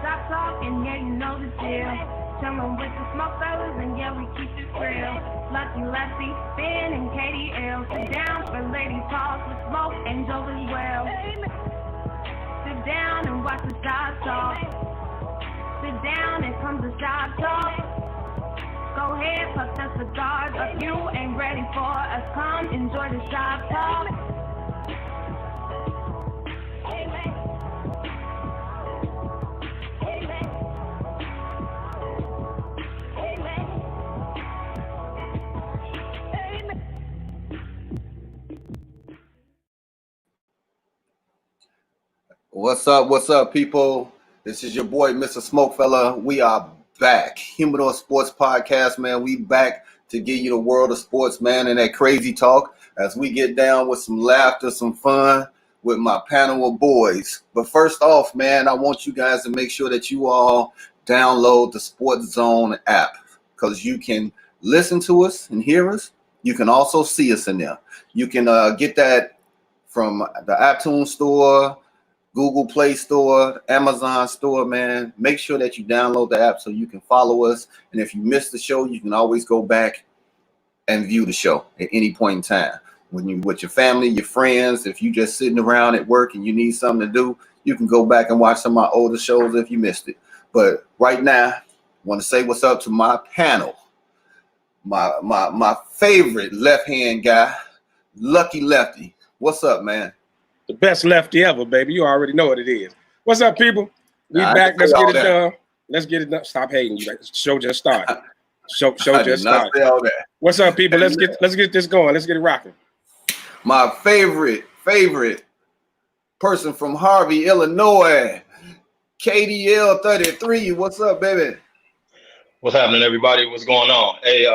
shop talk, and yeah, you know the deal. Chillin' with the SmokeFellas, and yeah, we keep it real. Lucky Lefty, Ben, and KDL. Sit down for lady talk with Smoke and Joe as well. Sit down and watch the shop talk. Sit down and come to shop talk. Go ahead, puff the cigars. If you ain't ready for us, come enjoy the shop talk. What's up, people? This is your boy, Mr. Smokefella. We are back. Humidor Sports Podcast, man. We back to give you the world of sports, man, and that crazy talk as we get down with some laughter, some fun with my panel of boys. But first off, man, I want you guys to make sure that you all download the SportsZone app because you can listen to us and hear us. You can also see us in there. You can get that from the iTunes store, Google Play Store, Amazon Store, man. Make sure that you download the app so you can follow us. And if you missed the show, you can always go back and view the show at any point in time. When you're with your family, your friends, if you're just sitting around at work and you need something to do, you can go back and watch some of my older shows if you missed it. But right now, I want to say what's up to my panel. My favorite left-hand guy, Lucky Lefty. What's up, man? The best lefty ever, baby. You already know what it is. What's up, people? We back. Let's get it done. Let's get it done. Stop hating. Show just started. Show just started. What's up, people? Let's get this going. Let's get it rocking. My favorite person from Harvey, Illinois, KDL 33. What's up, baby? What's happening, everybody? What's going on? Hey,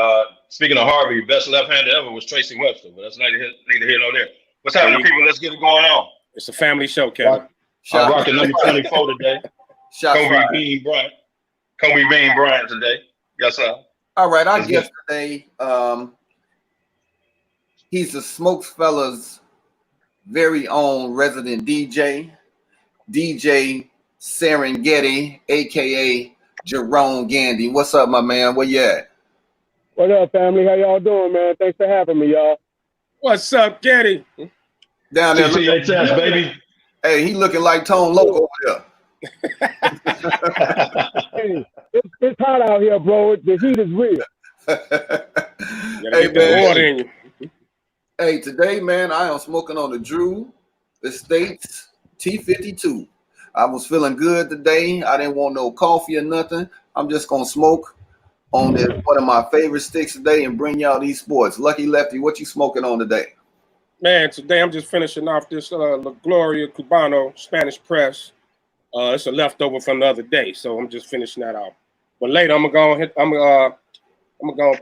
speaking of Harvey, best left-hander ever was Tracy Webster, but that's neither here nor there. What's happening, people? Let's get it going on. It's a family show, Kevin. I'm rocking number 24 today. Kobe Bean Bryant today. Yes, sir. All right, our guest today, he's the SmokeFellas' very own resident DJ Serengeti, a.k.a. Jerome Gandy. What's up, my man? Where you at? What up, family? How y'all doing, man? Thanks for having me, y'all. What's up, Getty? Down there, THS, baby. Hey, he looking like Tone Loc over there. Hey, it's hot out here, bro. The heat is real. Hey, man. Hey, today, man, I am smoking on the Drew Estates T52. I was feeling good today. I didn't want no coffee or nothing. I'm just gonna smoke on this, one of my favorite sticks today, and bring y'all these sports. Lucky Lefty, what you smoking on today? Man, today I'm just finishing off this La Gloria Cubano Spanish press. It's a leftover from the other day, so I'm just finishing that off. But later I'm gonna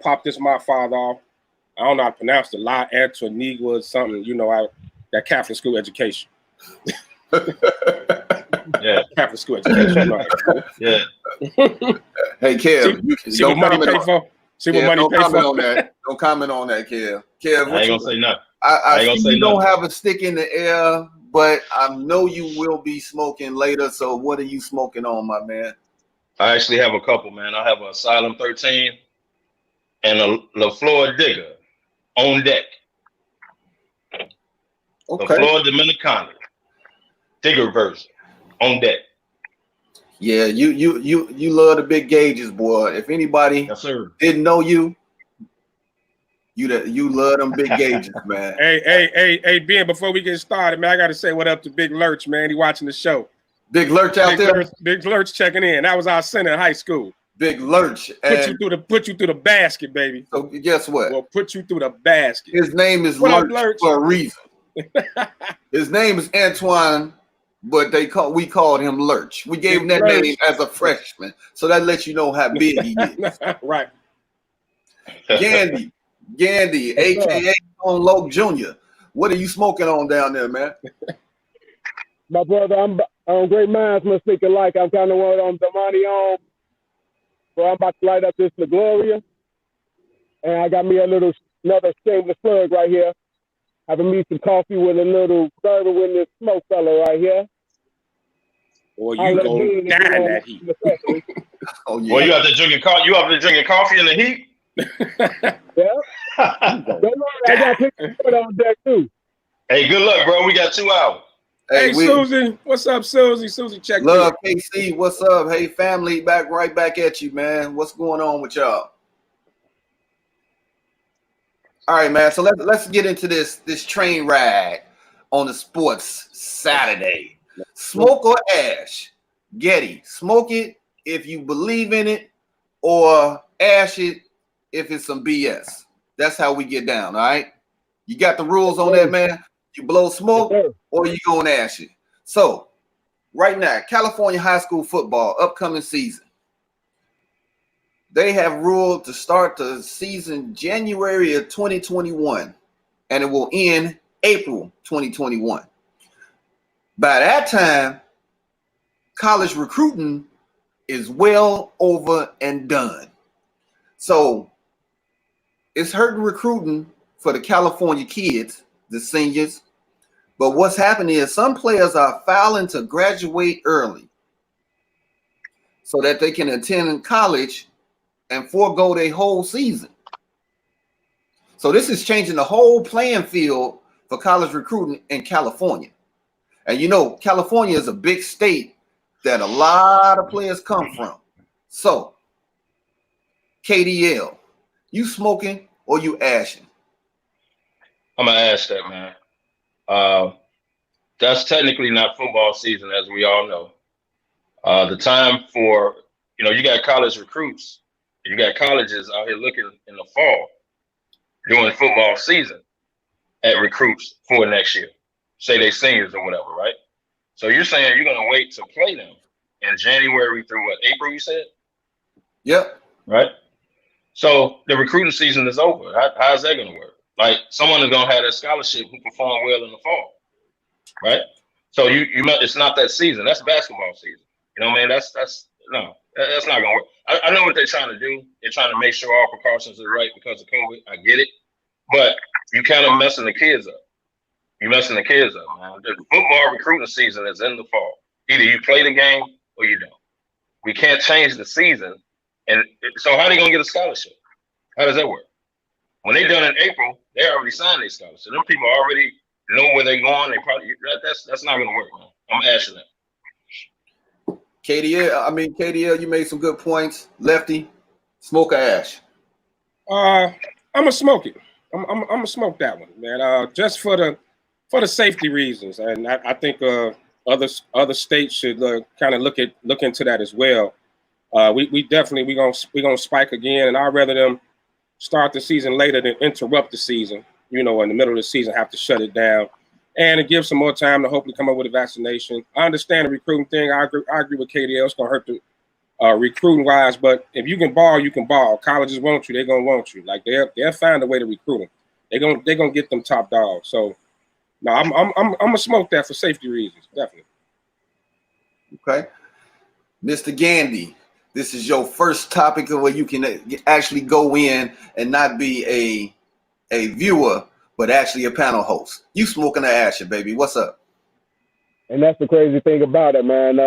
pop this my father off. I don't know how to pronounce the La Antonigua or something. You know, that Catholic school education. Yeah, Catholic school education. Right. Yeah. Hey, Kev, see what money pay for. See what money pay for. Don't comment on that, Kev. Kev, I ain't gonna say nothing. I see you don't have a stick in the air, but I know you will be smoking later. So what are you smoking on, my man? I actually have a couple, man. I have a Asylum 13 and a La Flor Digger on deck. Okay. La Flor Dominicana Digger version on deck. Yeah, you love the big gauges, boy. If anybody didn't know you love them big gauges, man. Hey, Ben, before we get started, man, I got to say what up to Big Lurch, man. He watching the show. Big Lurch out there? Big Lurch checking in. That was our center in high school. Big Lurch. Put you through the basket, baby. So guess what? Well, put you through the basket. His name is Lurch for a reason. His name is Antoine, but we called him Lurch. We gave him that name as a freshman. So that lets you know how big he is. Right. Gandy, a.k.a. Tone Loc Jr. What are you smoking on down there, man? My brother, I'm on great minds must think alike. I'm kind of one on Damani on. So I'm about to light up this La Gloria. And I got me another shameless plug right here. Having me some coffee with a little server with this SmokeFella right here. Or you go die in that heat. Oh yeah. Well, you out there drinking coffee. You out there drinking coffee in the heat. Yeah. Don't worry, I got pictures on deck too. Hey, good luck, bro. We got 2 hours. Hey, Susie. What's up, Susie? Susie, check Love KC. What's up? Hey, family. Right back at you, man. What's going on with y'all? All right, man. So let's get into this train ride on the Sports Saturday. Smoke or ash? Getty, smoke it if you believe in it, or ash it if it's some BS. That's how we get down, all right? You got the rules on that, man? You blow smoke or you gonna ash it. So, right now, California high school football, upcoming season. They have ruled to start the season January of 2021, and it will end April 2021. By that time, college recruiting is well over and done. So it's hurting recruiting for the California kids, the seniors. But what's happening is some players are filing to graduate early so that they can attend college and forego their whole season. So this is changing the whole playing field for college recruiting in California. And you know, California is a big state that a lot of players come from. So, KDL, you smoking or you ashing? I'm gonna ask that, man. That's technically not football season, as we all know. The time for, you got college recruits, you got colleges out here looking in the fall during football season at recruits for next year. Say they seniors or whatever, right? So you're saying you're gonna wait to play them in January through what, April, you said? Yep. Right? So the recruiting season is over. How's that gonna work? Like, someone is gonna have that scholarship who performed well in the fall, right? So it's not that season. That's basketball season. You know what I mean? That's not gonna work. I know what they're trying to do. They're trying to make sure all precautions are right because of COVID. I get it, but you kind of messing the kids up. You're messing the kids up, man. The football recruiting season is in the fall. Either you play the game or you don't. We can't change the season. And so how are they gonna get a scholarship? How does that work? When they're done in April, they already signed their scholarship. Them people already know where they're going. They probably that's not gonna work, man. I'm asking that. KDL, you made some good points. Lefty, smoke or ash? I'm gonna smoke it. I'm gonna smoke that one, man. Just for the safety reasons, and I think other states should kind of look into that as well. We definitely gonna spike again, and I'd rather them start the season later than interrupt the season. In the middle of the season, have to shut it down, and it gives some more time to hopefully come up with a vaccination. I understand the recruiting thing. I agree with KDL. It's gonna hurt the recruiting wise, but if you can ball, you can ball. Colleges want you, they're gonna want you. Like they'll find a way to recruit them. They're gonna get them top dogs. So no, I'm gonna smoke that for safety reasons, definitely. Okay, Mr. Gandy, this is your first topic where you can actually go in and not be a viewer, but actually a panel host. You smoking the action, baby. What's up? And that's the crazy thing about it, man.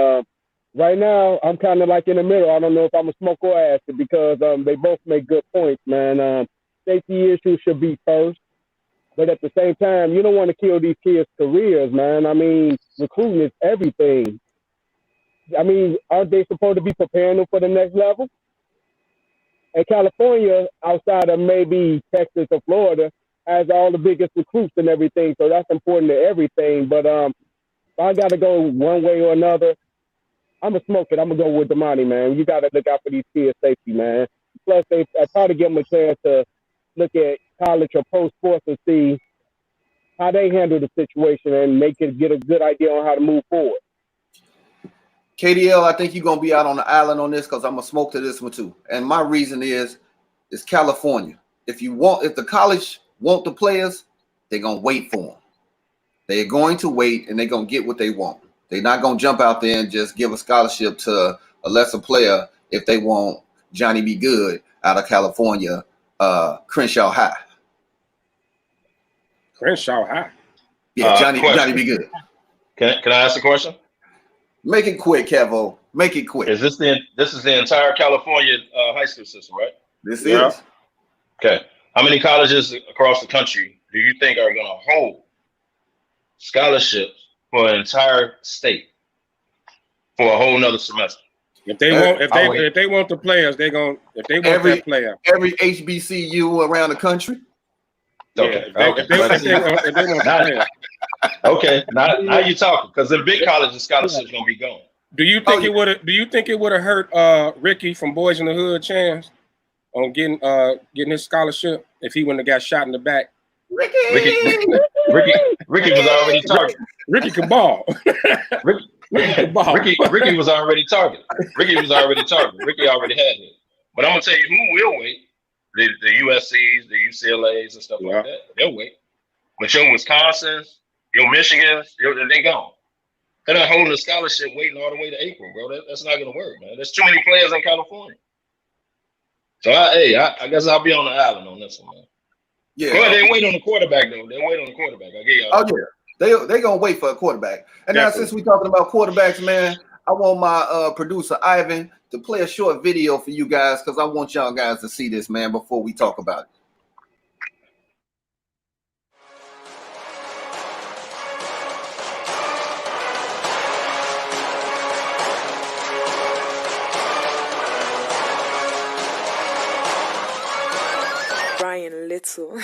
Right now, I'm kind of like in the middle. I don't know if I'm a smoke or ash it because they both make good points, man. Safety issues should be first. But at the same time, you don't want to kill these kids' careers, man. I mean, recruiting is everything. I mean, aren't they supposed to be preparing them for the next level? And California, outside of maybe Texas or Florida, has all the biggest recruits and everything. So that's important to everything. But if I got to go one way or another, I'm going to smoke it. I'm going to go with Damani, man. You got to look out for these kids' safety, man. Plus, I try to give them a chance to look at college or pro sports and see how they handle the situation, and they can get a good idea on how to move forward. KDL, I think you're going to be out on the island on this because I'm going to smoke to this one too. And my reason is California. If the college want the players, they're going to wait for them. They're going to wait, and they're going to get what they want. They're not going to jump out there and just give a scholarship to a lesser player if they want Johnny B. Good out of California, Crenshaw High. Crenshaw High? Yeah, Johnny B. Good. Can I ask a question? Make it quick, Kevo. Make it quick. Is this the entire California high school system, right? This Yeah. is. Okay. How many colleges across the country do you think are going to hold scholarships for an entire state for a whole nother semester? If they want the players, they want that player. Every HBCU around the country. Okay. Yeah, if they want the player. Okay. Now you're talking, because the big colleges scholarships gonna be gone. Do you think it would have? Do you think it would have hurt Ricky from Boys in the Hood chance on getting his scholarship if he wouldn't have got shot in the back? Ricky was already targeted. Ricky could ball. Ricky was already targeted. Ricky already had it. But I'm gonna tell you who will wait: the USC's, the UCLA's, and stuff like that. They'll wait. But your Wisconsin's, your Michigan's, they gone. They're not holding a scholarship waiting all the way to April, bro. That's not gonna work, man. There's too many players in California. So I guess I'll be on the island on this one, man. Yeah. But they wait on the quarterback though. They wait on the quarterback. I get y'all. Oh yeah. They gonna wait for a quarterback. And now since we're talking about quarterbacks, man, I want my producer Ivan to play a short video for you guys because I want y'all guys to see this, man, before we talk about it. Brian Little.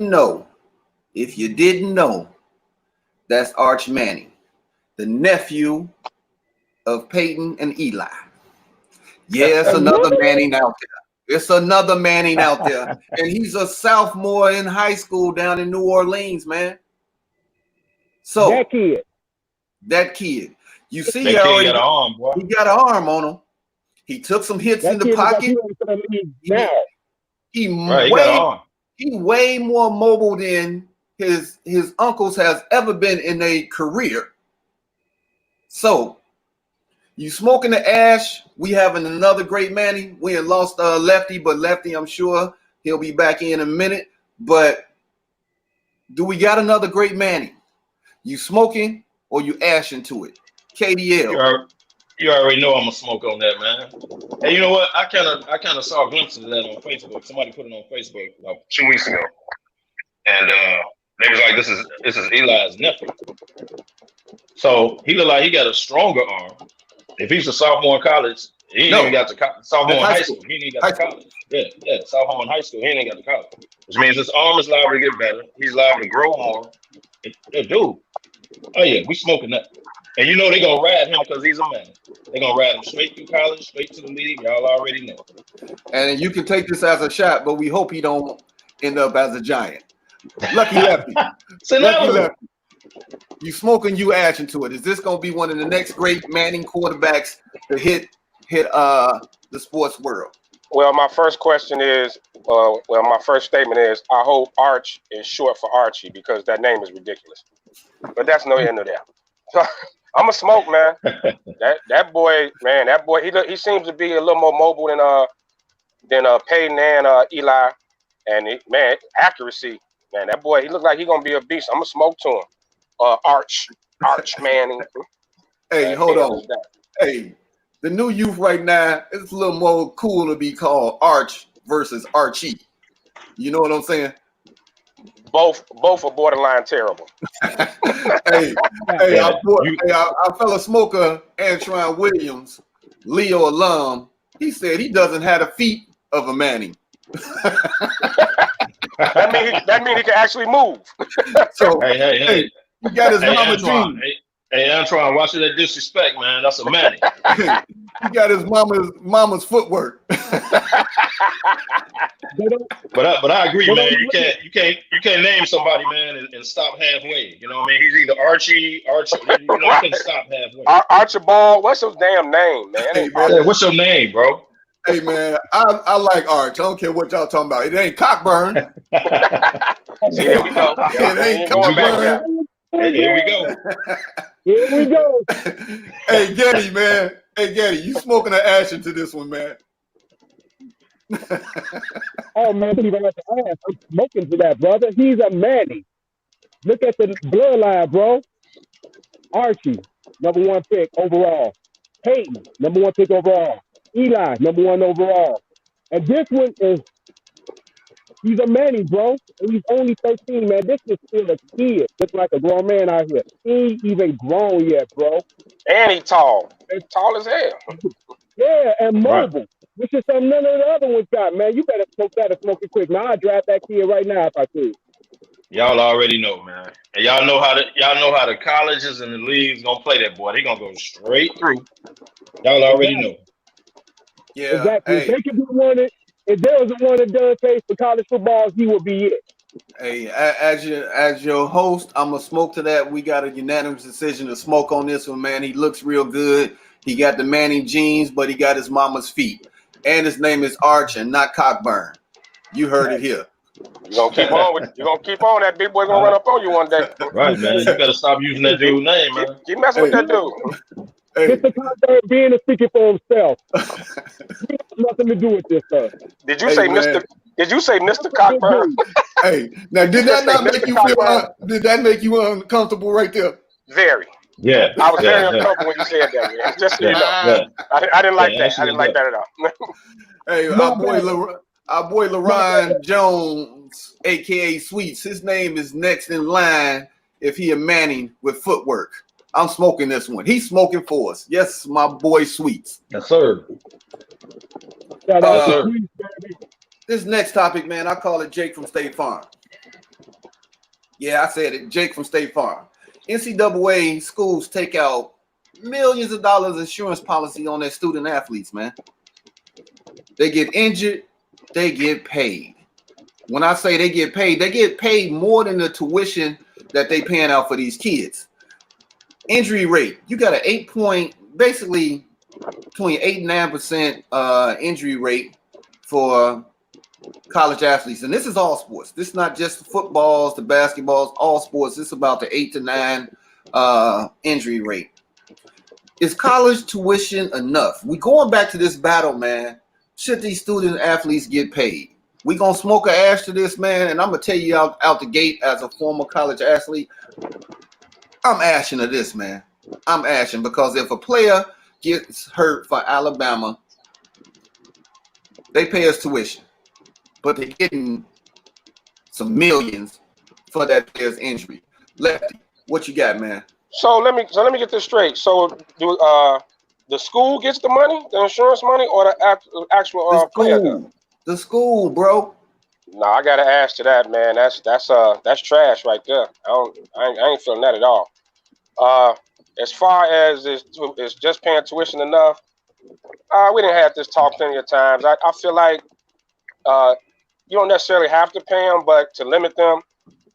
No, if you didn't know, that's Arch Manning, the nephew of Peyton and Eli. Yeah, it's another Manning out there. It's another Manning out there. And he's a sophomore in high school down in New Orleans, man. So that kid. You see, he got an arm, boy. He got an arm on him. He took some hits in the pocket. He way more mobile than his uncles has ever been in their career. So you smoking the ash. We having another great Manning. We had lost Lefty, but Lefty, I'm sure he'll be back in a minute. But do we got another great Manning? You smoking or you ashing to it? KDL. You already know I'm gonna smoke on that, man. And you know what? I kind of saw glimpses of that on Facebook. Somebody put it on Facebook like 2 weeks ago, and they was like, "This is Eli's nephew." So he looked like he got a stronger arm. If he's a sophomore in college, he ain't even got to sophomore in high school. He ain't even got to college. Yeah, sophomore in high school, he ain't even got to college. Which means his arm is liable to get better. He's liable to grow more. Dude, oh yeah, we smoking that. And you know they're going to ride him because he's a man. They're going to ride him straight through college, straight to the league. Y'all already know. And you can take this as a shot, but we hope he don't end up as a Giant. Lucky Lefty. Lucky Lefty. You smoking, you ashing to it. Is this going to be one of the next great Manning quarterbacks to hit the sports world? Well, my first question is, my first statement is, I hope Arch is short for Archie because that name is ridiculous. But that's no end of that. I'm a smoke, man. that boy, he seems to be a little more mobile than Peyton and Eli, and accuracy, man. That boy, he looks like he's gonna be a beast. I'm gonna smoke to him. Arch Manning. Hey, hold on. Hey, the new youth right now, it's a little more cool to be called Arch versus Archie. You know what I'm saying? Both are borderline terrible. Hey, our fellow smoker Antron Williams, Leo alum, he said he doesn't have the feet of a Manning. That mean he can actually move. So Hey, he got his mama Antoine. jeans. Hey, Antoine, watch that disrespect, man. That's a Manning. He got his mama's footwork. But I agree, man. You can't name somebody, man, and stop halfway. You know what I mean? He's either Archie. You can't stop halfway. Archibald, what's his damn name, man? Hey, man. Hey, what's your name, bro? Hey, man, I like Arch. I don't care what y'all talking about. It ain't Cockburn. See, there we go. It ain't Cockburn. Here we go. Here we go. Hey, Getty, man. Hey, Getty, you smoking an ash into this one, man. Oh, man, I'm smoking to that, brother. He's a Manny. Look at the bloodline, bro. Archie, #1 pick overall. Peyton, #1 pick overall. Eli, #1 overall. And this one is, he's a Manny, bro. And he's only 13, man. This is still a kid. Looks like a grown man out here. He ain't even grown yet, bro. And he's tall. He's tall as hell. Yeah, and mobile. Right. Which is something none of the other ones got, man. You better smoke that and smoke it quick. Now I'll draft that kid right now if I could. Y'all already know, man. And y'all know how the colleges and the leagues gonna play that boy. They gonna go straight through. Y'all already know. Yeah. Exactly. Hey. If there was a one and done case for college football, he would be it. Hey, as your host, I'm gonna smoke to that. We got a unanimous decision to smoke on this one, man. He looks real good. He got the Manning jeans, but he got his mama's feet. And his name is Arch and not Cockburn. You heard it here. You're gonna keep on. That big boy gonna run up on you one day. Right, man. You better stop using that dude's name, man. Keep messing with that dude. Hey. Mr. Cockburn being and speaking for himself. He has nothing to do with this stuff. Did you say Mr. Cockburn? Hey, now did that not make you feel? Did that make you uncomfortable right there? Very. Yeah. I was very uncomfortable when you said that, man. Just so you know. Yeah. I didn't like that. I didn't like that at all. Hey, our boy LaRon Jones, aka Sweets. His name is next in line if he a Manning with footwork. I'm smoking this one. He's smoking for us. Yes, my boy Sweets. Yes, sir. Shout out to Sweets, baby. This next topic, man, I call it Jake from State Farm. Yeah, I said it. Jake from State Farm. NCAA schools take out millions of dollars insurance policy on their student athletes, man. They get injured, they get paid. When I say they get paid more than the tuition that they paying out for these kids. Injury rate, you got an basically between 8 and 9% injury rate for college athletes. And this is all sports. This is not just the footballs, the basketballs, all sports. This is about the 8 to 9 injury rate. Is college tuition enough? We going back to this battle, man. Should these student athletes get paid? We gonna smoke an ash to this, man. And I'm gonna tell you out the gate as a former college athlete, I'm ashing to this, man. I'm ashing because if a player gets hurt for Alabama, they pay us tuition, but they're getting some millions for that player's injury. Lefty, what you got, man? So let me get this straight. So do the school gets the money, the insurance money, or the actual player? The school, bro. No, I gotta ask to that, man. That's trash right there. I ain't feeling that at all. As far as it's just paying tuition enough, we didn't have this talk plenty of times. I feel like you don't necessarily have to pay them, but to limit them,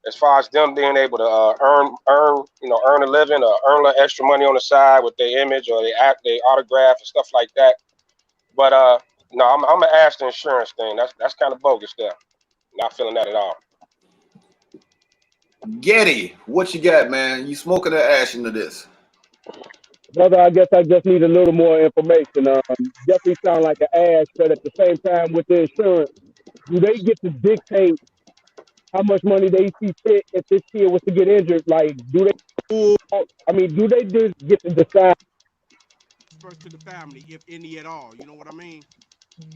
as far as them being able to earn a living or earn a little extra money on the side with their image or their autograph and stuff like that. But no, I'm gonna ask the insurance thing. That's kind of bogus there. Not feeling that at all. Getty, what you got, man? You smoking or ash into this? Brother, I guess I just need a little more information. Definitely sound like an ass, but at the same time with the insurance, do they get to dictate how much money they see fit if this kid was to get injured? Like, do they just get to decide? First to the family, if any at all. You know what I mean?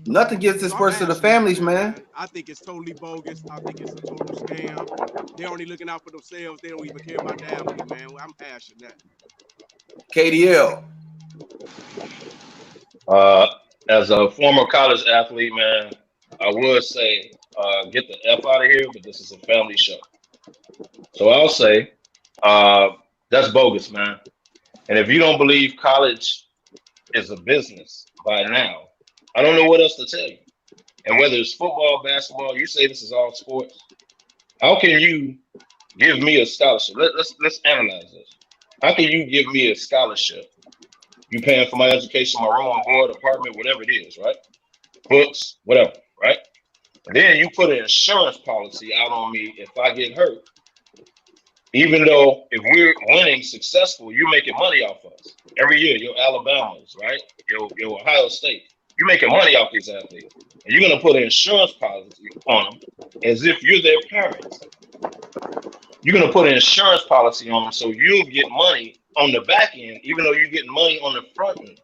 Nothing gets dispersed to the families, man. I think it's totally bogus. I think it's a total scam. They're only looking out for themselves. They don't even care about the athlete, man. I'm ashing that. KDL. As a former college athlete, man, I would say get the F out of here, but this is a family show. So I'll say that's bogus, man. And if you don't believe college is a business by now, I don't know what else to tell you. And whether it's football, basketball, you say this is all sports. How can you give me a scholarship? Let's analyze this. How can you give me a scholarship? You paying for my education, my room, board, apartment, whatever it is, right? Books, whatever, right? And then you put an insurance policy out on me if I get hurt. Even though if we're winning successful, you're making money off of us. Every year, your Alabamas, right? Your Ohio State. You're making money off these athletes. And you're going to put an insurance policy on them as if you're their parents. You're going to put an insurance policy on them so you'll get money on the back end, even though you're getting money on the front end.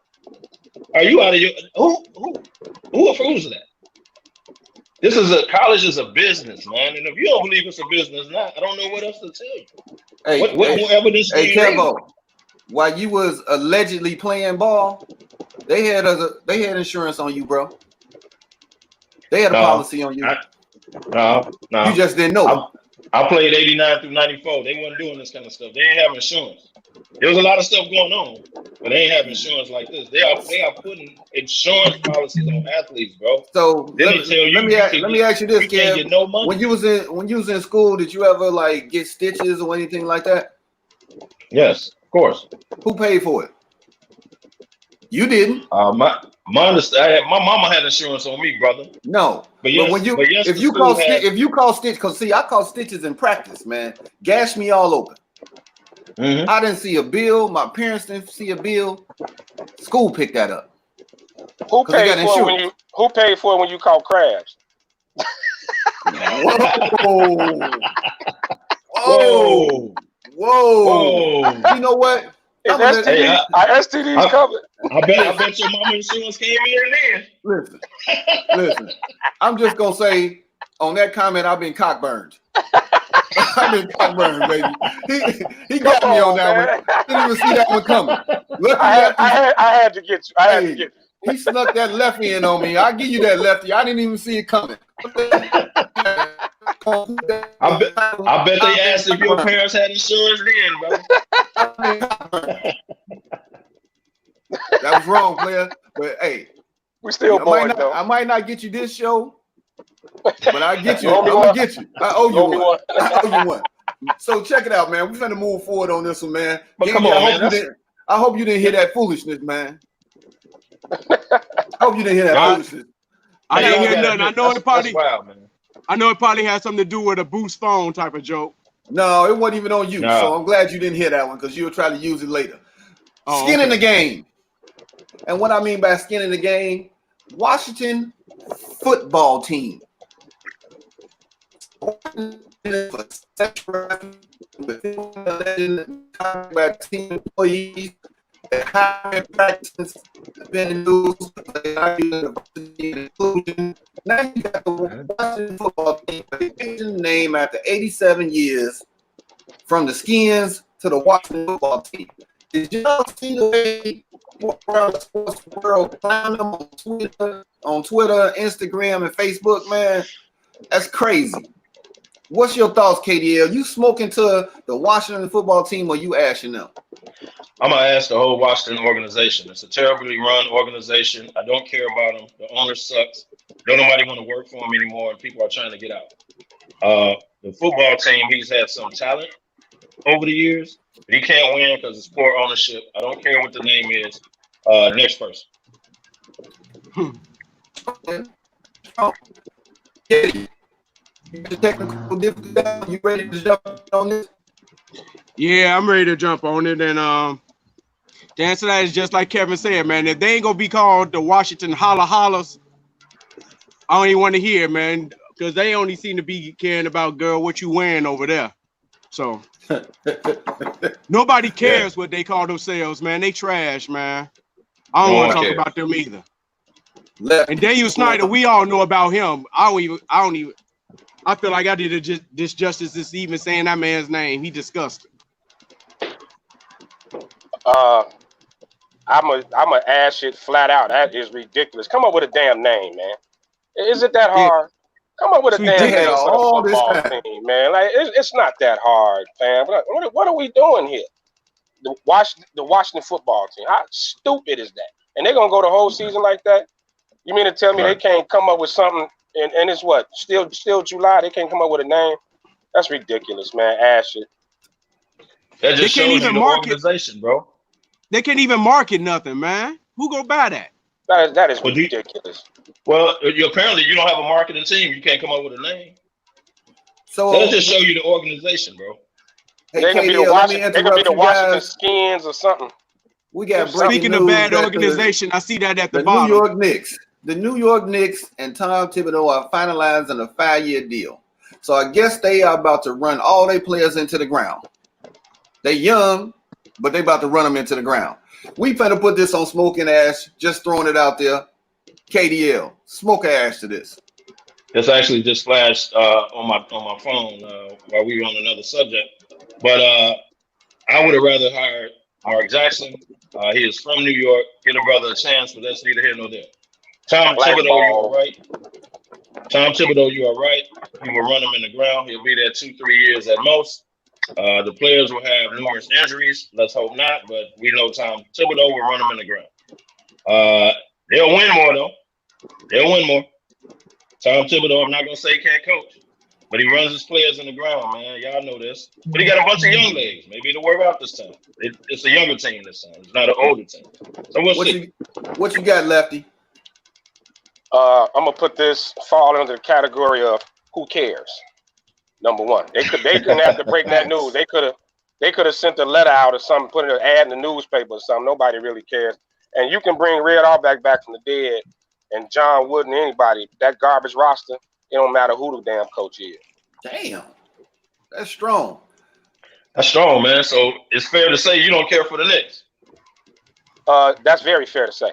Are you out of your... Who approves of that? College is a business, man. And if you don't believe it's a business now, I don't know what else to tell you. Hey, what evidence do you Kevo, while you was allegedly playing ball, they had insurance on you, bro. They had a policy on you. No. You just didn't know. I played 89 through 94. They wasn't doing this kind of stuff. They ain't have insurance. There was a lot of stuff going on, but they ain't have insurance like this. They are putting insurance policies on athletes, bro. So let me ask you this, Kev. No money. When you was in school, did you ever like get stitches or anything like that? Yes, of course. Who paid for it? You didn't. My mama had insurance on me, brother. No, if you call stitch, because see, I call stitches in practice, man. Gash me all open. Mm-hmm. I didn't see a bill. My parents didn't see a bill. School picked that up. Who paid for it when you caught crabs? Whoa! You know what? Our STD's covered. I bet your mama insurance came in there. Listen. I'm just gonna say on that comment, I've been cockburned. I've been cockburned, baby. He got me on that one. Didn't even see that one coming. I had to get you. He snuck that lefty in on me. I'll give you that lefty. I didn't even see it coming. I bet they asked if your parents had insurance then, bro. That was wrong, player. But hey, we still boys, though. I might not get you this show, but I'll get you. I'm gonna get you. I owe you one. I owe you one. So check it out, man. We're gonna move forward on this one, man. But come on, man. I hope you didn't hear that foolishness, man. I hope you didn't hear that foolishness. I didn't hear nothing. I know it probably had something to do with a boost phone type of joke. No, it wasn't even on you. No. So I'm glad you didn't hear that one because you'll try to use it later. Skin in the game. And what I mean by skin in the game, Washington football team. Team employees that high practice been news, inclusion. Now you got the Washington football team, name after 87 years from the Skins to the Washington football team. Did y'all see the way around the sports world clown them on Twitter, Instagram, and Facebook, man? That's crazy. What's your thoughts, KDL? You smoking to the Washington football team or you ashing them? I'm going to ask the whole Washington organization. It's a terribly run organization. I don't care about them. The owner sucks. Don't nobody want to work for him anymore, and people are trying to get out. The football team, he's had some talent over the years, but he can't win because it's poor ownership. I don't care what the name is. Next person. Technical difficulty. You ready to jump on this? Yeah, I'm ready to jump on it. And the answer to that is just like Kevin said, man. If they ain't gonna be called the Washington Holla Hollers, I don't even want to hear, man, because they only seem to be caring about, girl, what you wearing over there. So nobody cares what they call themselves, man. They trash, man. I don't want to talk about them either. Lefty. And Daniel Snyder, we all know about him. I feel like I did a disjustice this even saying that man's name. He disgusting. I'm a ash it flat out. That is ridiculous. Come up with a damn name, man. Is it that hard? Come up with a damn name for the football team, man. Like it's not that hard, fam. What are we doing here? The Washington football team. How stupid is that? And they're gonna go the whole season like that? You mean to tell me they can't come up with something? And it's what? Still July. They can't come up with a name. That's ridiculous, man. Ash it. That just shows you the organization, bro. They can't even market nothing, man. Who go buy that? That is ridiculous. Well, apparently you don't have a marketing team. You can't come up with a name. So that'll just show you the organization, bro. Hey, they can be the Washington Skins or something. We got speaking of bad organization. I see that at the bottom. New York Knicks. The New York Knicks and Tom Thibodeau are finalizing a 5-year deal. So I guess they are about to run all their players into the ground. They young, but they about to run them into the ground. We finna put this on Smoke and Ash, just throwing it out there. KDL, Smoke Ash to this. It's actually just flashed on my phone while we were on another subject. But I would have rather hired Mark Jackson. He is from New York. Get a brother a chance, but that's neither here nor there. Tom Thibodeau, you are right. Tom Thibodeau, you are right. He will run him in the ground. He'll be there 2-3 years at most. The players will have numerous injuries. Let's hope not, but we know Tom Thibodeau will run them in the ground. They'll win more, though. They'll win more. Tom Thibodeau, I'm not going to say he can't coach, but he runs his players in the ground, man. Y'all know this. But he got a bunch of young legs. Maybe it'll work out this time. It's a younger team this time. It's not an older team. So we'll see. What you got, Lefty? I'm going to put this fall under the category of who cares. Number one, they couldn't have to break that news. They could have sent a letter out or something, put an ad in the newspaper or something. Nobody really cares. And you can bring Red Auerbach back from the dead, and John Wooden, anybody. That garbage roster, it don't matter who the damn coach is. Damn, that's strong. That's strong, man. So it's fair to say you don't care for the Knicks. That's very fair to say.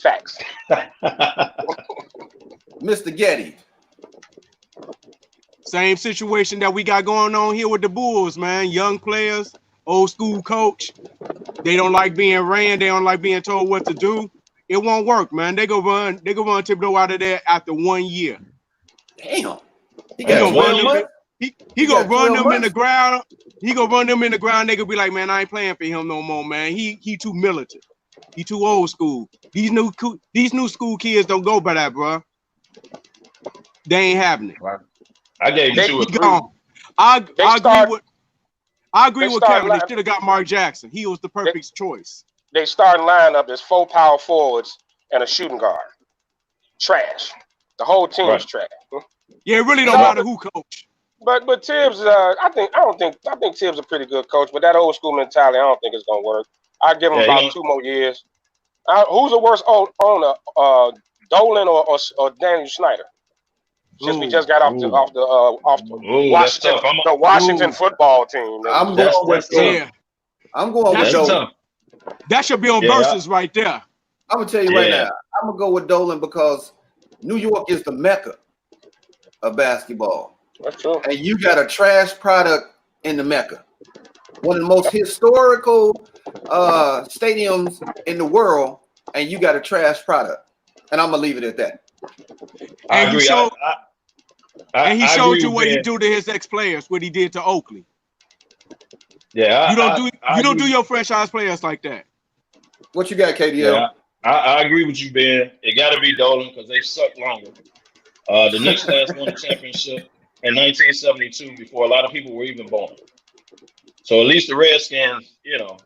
Facts. Mr. Getty. Same situation that we got going on here with the Bulls, man. Young players, old school coach. They don't like being ran. They don't like being told what to do. It won't work, man. They go run Thibodeau out of there after 1 year. Damn. He gonna run them in the ground. He gonna run them in the ground. They gonna be like, man, I ain't playing for him no more, man. He too militant. He too old school. These new school kids don't go by that, bro. They ain't having it. I gave you 2 or 3. I agree with Kevin. They should have got Mark Jackson. He was the perfect choice. They starting lineup is 4 power forwards and a shooting guard. Trash. The whole team is trash. Yeah, it really don't matter who coach. But Tibbs, I think Tibbs a pretty good coach, but that old school mentality, I don't think it's gonna work. I give him about 2 more years. Who's the worst owner, Dolan or Daniel Snyder? Since we just got off the Washington football team. I'm going with Dolan. That should be on versus right there. I'm gonna tell you right now. I'm gonna go with Dolan because New York is the mecca of basketball. That's true. And you got a trash product in the mecca. One of the most historical stadiums in the world, and you got a trash product. And I'm gonna leave it at that. And he showed you what he do to his ex-players, what he did to Oakley. Yeah, you don't do your franchise players like that. What you got, KDL? Yeah, I agree with you, Ben. It got to be Dolan because they suck longer. The Knicks last won the championship in 1972 before a lot of people were even born. So at least the Redskins, have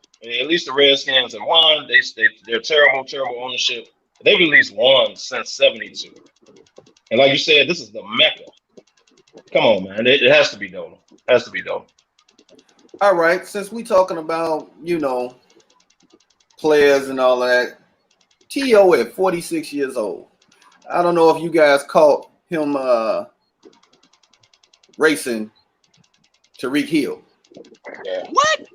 won. They're terrible ownership. They've at least won since 72. And like you said, this is the mecca. Come on, man. It has to be Dolan. All right. Since we talking about, players and all of that, T.O. at 46 years old. I don't know if you guys caught him racing Tariq Hill. Yeah. What?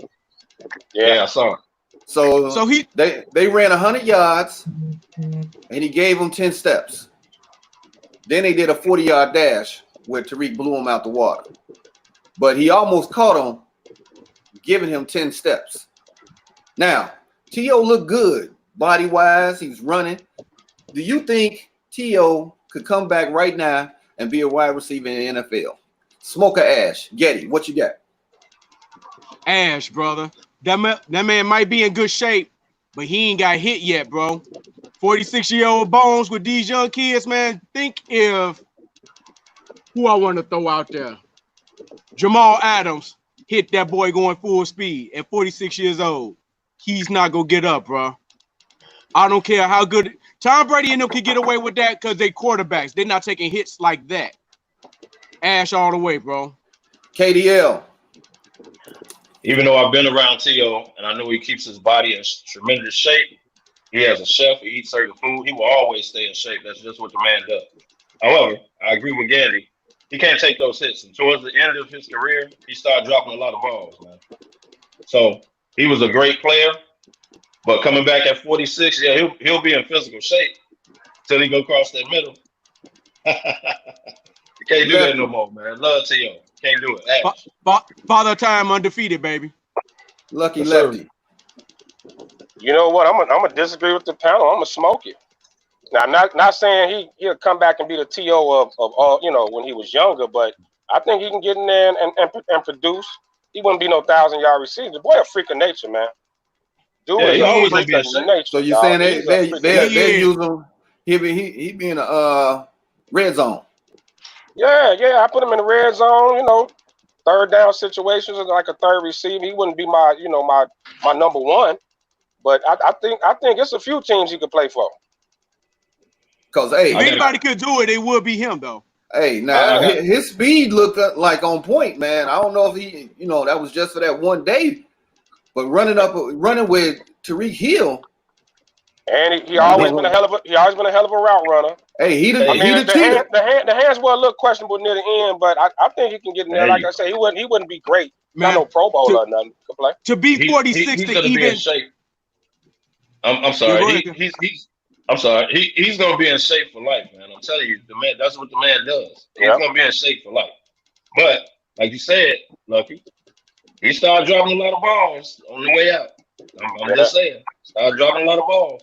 Yeah, I saw it. So they ran 100 yards, and he gave him 10 steps. Then they did a 40-yard dash where Tariq blew him out the water. But he almost caught him, giving him 10 steps. Now, T.O. looked good body-wise. He's running. Do you think T.O. could come back right now and be a wide receiver in the NFL? Smoke or Ash? Getty, what you got? Ash, brother. That man might be in good shape, but he ain't got hit yet, bro. 46-year-old bones with these young kids, man. Think if who I want to throw out there. Jamal Adams hit that boy going full speed at 46 years old. He's not going to get up, bro. I don't care how good. Tom Brady and them can get away with that because they quarterbacks. They're not taking hits like that. Ash all the way, bro. KDL. Even though I've been around T.O. and I know he keeps his body in tremendous shape, he has a chef, he eats certain food, he will always stay in shape. That's just what the man does. However, I agree with Gandhi. He can't take those hits. And towards the end of his career, he started dropping a lot of balls, man. So he was a great player, but coming back at 46, yeah, he'll be in physical shape till he go across that middle. You can't do that no more, man. Love T.O. Can't do it. Father time undefeated, baby. Lucky Lefty. You know what? I'm gonna disagree with the panel. I'm gonna smoke it. Now, not saying he'll come back and be the T.O. of all, when he was younger, but I think he can get in there and produce. He wouldn't be no 1,000-yard receiver. The boy a freak of nature, man. Dude, yeah, he always freak of nature. So you're saying they use him? He be in a red zone. Yeah. I put him in the red zone. Third down situations, like a third receiver. He wouldn't be my number one, but I think it's a few teams he could play for. Cause hey, if anybody could do it, it would be him though. Hey, now his speed looked like on point, man. I don't know if he, that was just for that one day, but running with Tariq Hill, and he always been a hell of a route runner. Hey, the hands were a little questionable near the end, but I think he can get in there. Like I said, he wouldn't be great. Man, not no Pro Bowl or nothing. Could play. To be 46 he's to gonna even. Be in shape. I'm sorry. I'm sorry. He's gonna be in shape for life, man. I'm telling you, the man. That's what the man does. He's gonna be in shape for life. But like you said, Lucky, he started dropping a lot of balls on the way out. I'm just saying, started dropping a lot of balls.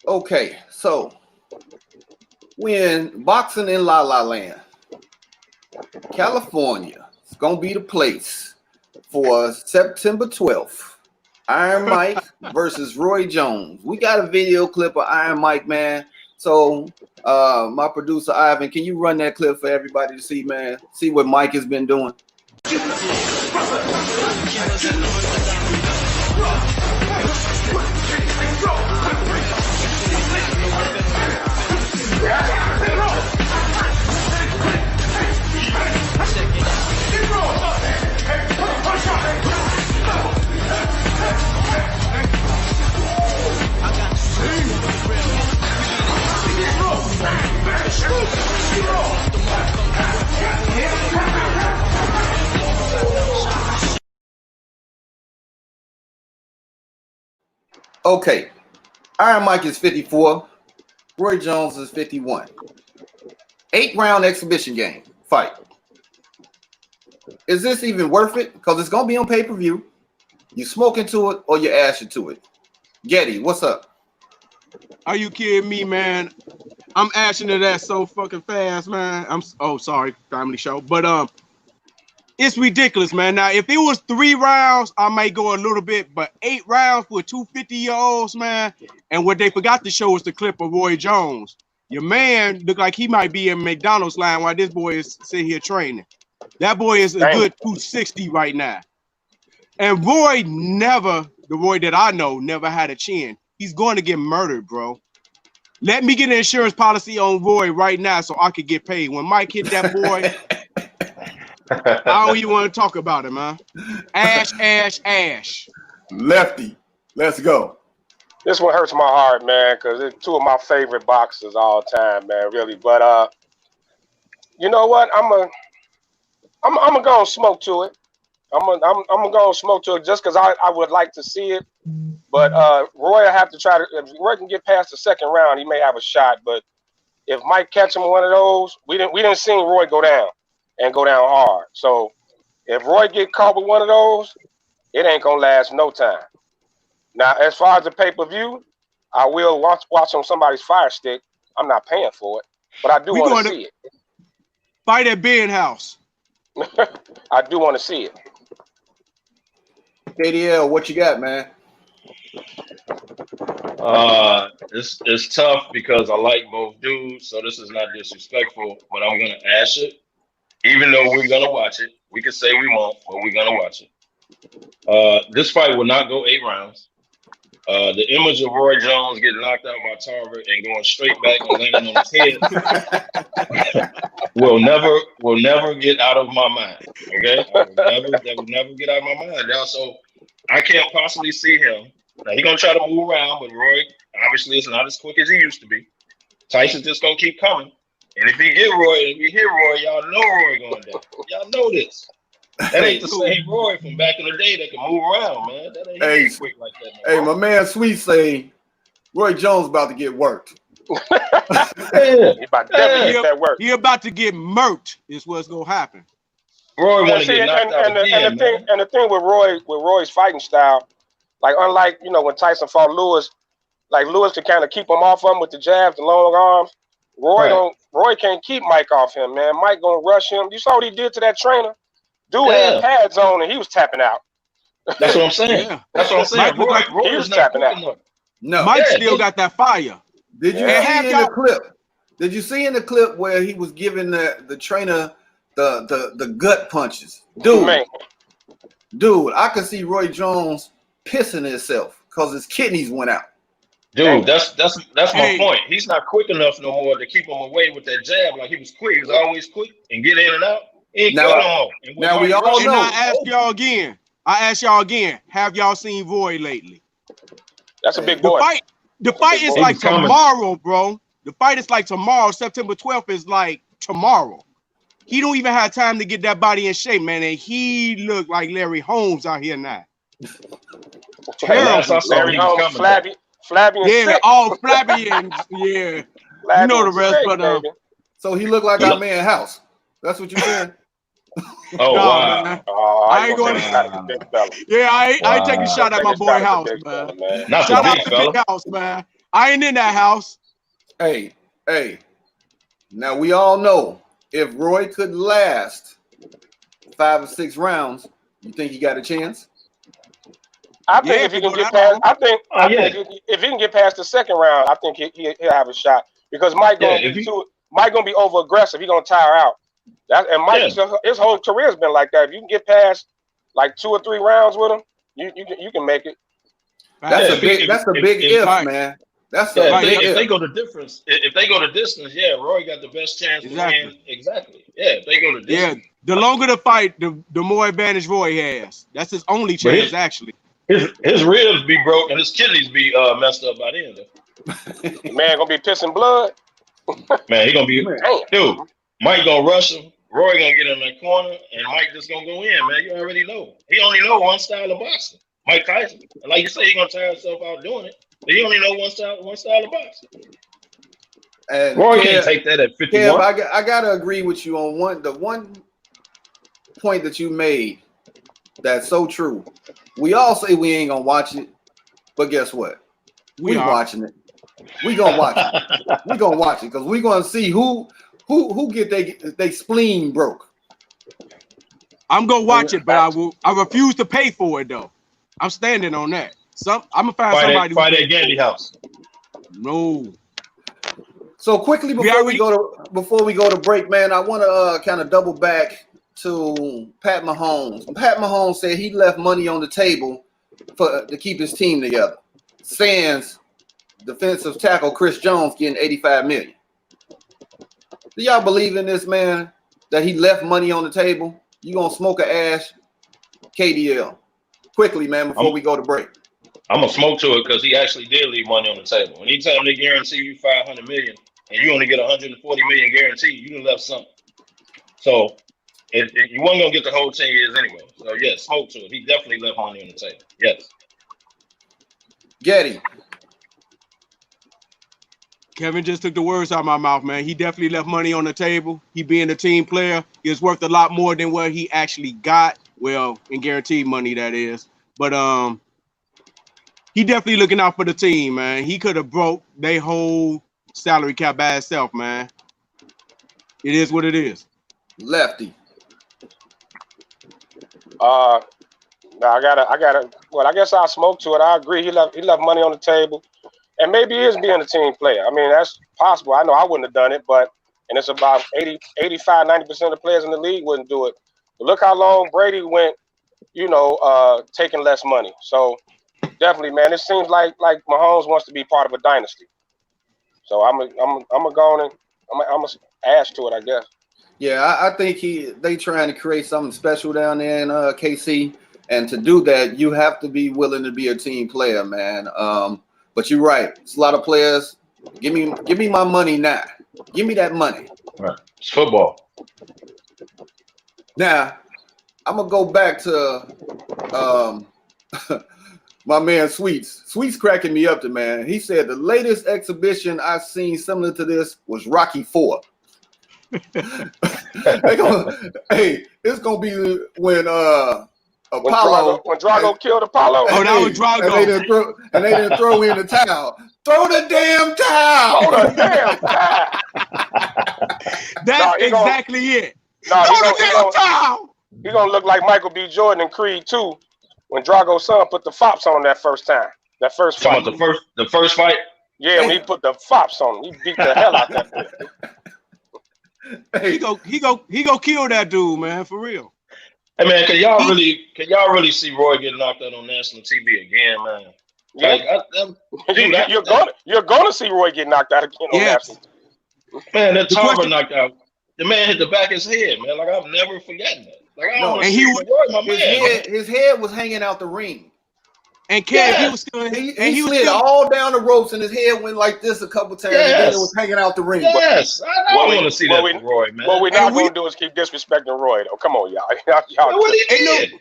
Okay, so when boxing in La La Land, California is gonna be the place for September 12th. Iron Mike versus Roy Jones. We got a video clip of Iron Mike, man. So my producer Ivan, can you run that clip for everybody to see, man? See what Mike has been doing. Okay, Iron Mike is 54, Roy Jones is 51. 8-round exhibition game fight. Is this even worth it? Because it's gonna be on pay-per-view. You smoke into it or you ash into it. Getty, what's up? Are you kidding me, man? I'm ashing to that so fucking fast, man. Sorry, family show, but it's ridiculous, man. Now, if it was 3 rounds, I might go a little bit, but 8 rounds with 2 50-year-olds, man. And what they forgot to show is the clip of Roy Jones. Your man looked like he might be in McDonald's line while this boy is sitting here training. That boy is a good 260 right now. And Roy the Roy that I know, never had a chin. He's going to get murdered, bro. Let me get an insurance policy on Roy right now so I could get paid. When Mike hit that boy, I don't even want to talk about it, man. Ash. Lefty, let's go. This one hurts my heart, man, because it's 2 of my favorite boxers all time, man, really. But you know what? I'm gonna go and smoke to it. gonna go smoke to it just because I would like to see it. But Roy will have to try to. If Roy can get past the second round, he may have a shot. But if Mike catch him one of those, we didn't see Roy go down hard. So if Roy get caught with one of those, it ain't gonna last no time. Now, as far as the pay-per-view, I will watch on somebody's Fire Stick. I'm not paying for it, but I do want to see it. Fight at Ben House. I do want to see it. KDL, what you got, man? It's tough because I like both dudes, so this is not disrespectful, but I'm gonna ask it. Even though we're gonna watch it, we can say we won't, but we're gonna watch it. This fight will not go 8 rounds. The image of Roy Jones getting knocked out by Tarver and going straight back and landing on his head will never get out of my mind. Okay, that will never get out of my mind. Now, so I can't possibly see him. Now he's gonna try to move around, but Roy obviously is not as quick as he used to be. Tyson's just gonna keep coming, and if he get Roy, if you hear Roy, y'all know Roy going down. Y'all know this. That ain't the same Roy from back in the day that can move around, man. That ain't quick like that. Hey, my man Sweet say Roy Jones about to get worked. He about to definitely get that work. He about to get murked is what's gonna happen. Roy want to get knocked out again, and the thing with Roy's fighting style, like unlike when Tyson fought Lewis, like Lewis could kind of keep him off him with the jabs, the long arms. Roy can't keep Mike off him, man. Mike gonna rush him. You saw what he did to that trainer. Dude had pads on and he was tapping out. That's what I'm saying. Yeah. That's what I'm saying. Roy was tapping out. No, Mike still got that fire. Did you see in the clip? Did you see in the clip where he was giving the trainer the gut punches? Dude, I could see Roy Jones pissing himself because his kidneys went out. Dude, that's my point. He's not quick enough no more to keep him away with that jab like he was quick. He was always quick and get in and out. Now we all know. I ask y'all again. Have y'all seen Roy lately? That's a big boy. The fight is like tomorrow, bro. The fight is like tomorrow. September 12th is like tomorrow. He don't even have time to get that body in shape, man. And he look like Larry Holmes out here now. Terrible. Larry Holmes, flabby and sick. All flabby and you know the rest, but so he looked like our man House. That's what you said. Oh, wow. Man. I ain't going to. Yeah, I ain't taking a shot at my boy House, man. Not shout out big to fella. Big House, man. I ain't in that house. Hey. Now we all know if Roy could last 5 or 6 rounds, you think he got a chance? I think if he can get past, if he can get past the second round, I think he'll have a shot because Mike gonna be over aggressive. He's gonna tire out. And Mike, his whole career's been like that. If you can get past like 2 or 3 rounds with him, you can make it. That's a big if, man. That's if they go the difference. If they go the distance, Roy got the best chance to win. Exactly. Yeah, if they go the distance. Yeah, the longer the fight, the more advantage Roy has. That's his only chance, actually. His ribs be broke and his kidneys be messed up by the end. Man gonna be pissing blood. Man, he gonna be dude. Mike gonna rush him. Roy gonna get in that corner, and Mike just gonna go in, man. You already know. He only know one style of boxing. Mike Tyson. And like you say, he gonna tire himself out doing it. But he only know one style of boxing. And Roy can't take that at 51. Kev, I gotta agree with you on the one point that you made. That's so true. We all say we ain't gonna watch it, but guess what? We watching it. We gonna watch it. We gonna watch it because we gonna see who get they spleen broke. I'm gonna watch it, but I refuse to pay for it though. I'm standing on that. I'm gonna find somebody. Fight at Gandy House. No. So quickly before we go to break, man, I want to kind of double back to Pat Mahomes. Pat Mahomes said he left money on the table to keep his team together. Sans defensive tackle Chris Jones getting $85 million. Do y'all believe in this, man? That he left money on the table? You gonna smoke an ash? KDL. Quickly, man, before we go to break. I'm gonna smoke to it because he actually did leave money on the table. Anytime they guarantee you $500 million and you only get $140 million guaranteed, you done left something. So You weren't gonna get the whole 10 years anyway. So yeah, Smoke to it. He definitely left money on the table. Yes. Getty. Kevin just took the words out of my mouth, man. He definitely left money on the table. He being a team player is worth a lot more than what he actually got. Well, in guaranteed money, that is. But he definitely looking out for the team, man. He could have broke their whole salary cap by itself, man. It is what it is. Lefty. I gotta. Well, I guess I'll smoke to it. I agree. He left money on the table, and maybe he is being a team player. I mean, that's possible. I know I wouldn't have done it, and it's about 85, 90% of the players in the league wouldn't do it. But look how long Brady went, taking less money. So definitely, man, it seems like Mahomes wants to be part of a dynasty. So I'm gonna ash to it, I guess. Yeah, I think they trying to create something special down there in KC, and to do that, you have to be willing to be a team player, man. But you're right. It's a lot of players. Give me my money now. Give me that money. Right. It's football. Now, I'm gonna go back to my man Sweets. Sweets cracking me up, to man. He said the latest exhibition I've seen similar to this was Rocky IV. It's gonna be when Apollo, when Drago killed Apollo. Oh, that was Drago. And they didn't throw in the towel. Throw the damn towel. Throw the damn towel. That's exactly it. No, throw the damn towel. He's gonna look like Michael B. Jordan in Creed 2 when Drago's son put the fops on that first time. That first fight. The first fight? Yeah, when he put the fops on him, he beat the hell out of that dude. He go kill that dude, man, for real. Hey man, can y'all really see Roy get knocked out on national TV again, man? Yeah. You're gonna see Roy get knocked out again on national TV. Man, that Tarver knocked out. The man hit the back of his head, man. Like I've never forgotten that. Like I don't his head was hanging out the ring. And Kev, he was still he slid all down the ropes, and his head went like this a couple times, and then it was hanging out the ring. Yes, I don't want to see that from Roy, man. What we're not going to do is keep disrespecting Roy, though. Come on, y'all. What he did?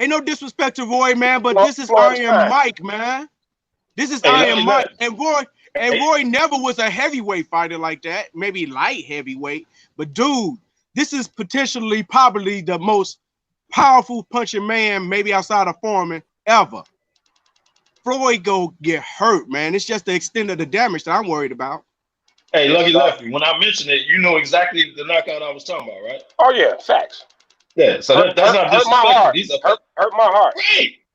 Ain't no disrespect to Roy, man. But this is Iron Mike, man. This is Iron Mike, and Roy never was a heavyweight fighter like that. Maybe light heavyweight, but dude, this is potentially probably the most powerful punching man, maybe outside of Foreman, ever. Floyd go get hurt, man. It's just the extent of the damage that I'm worried about. Hey, Lucky Lefty, when I mentioned it, you know exactly the knockout I was talking about, right? Oh yeah, facts. Yeah, so that's not hurt my heart. Hurt my heart.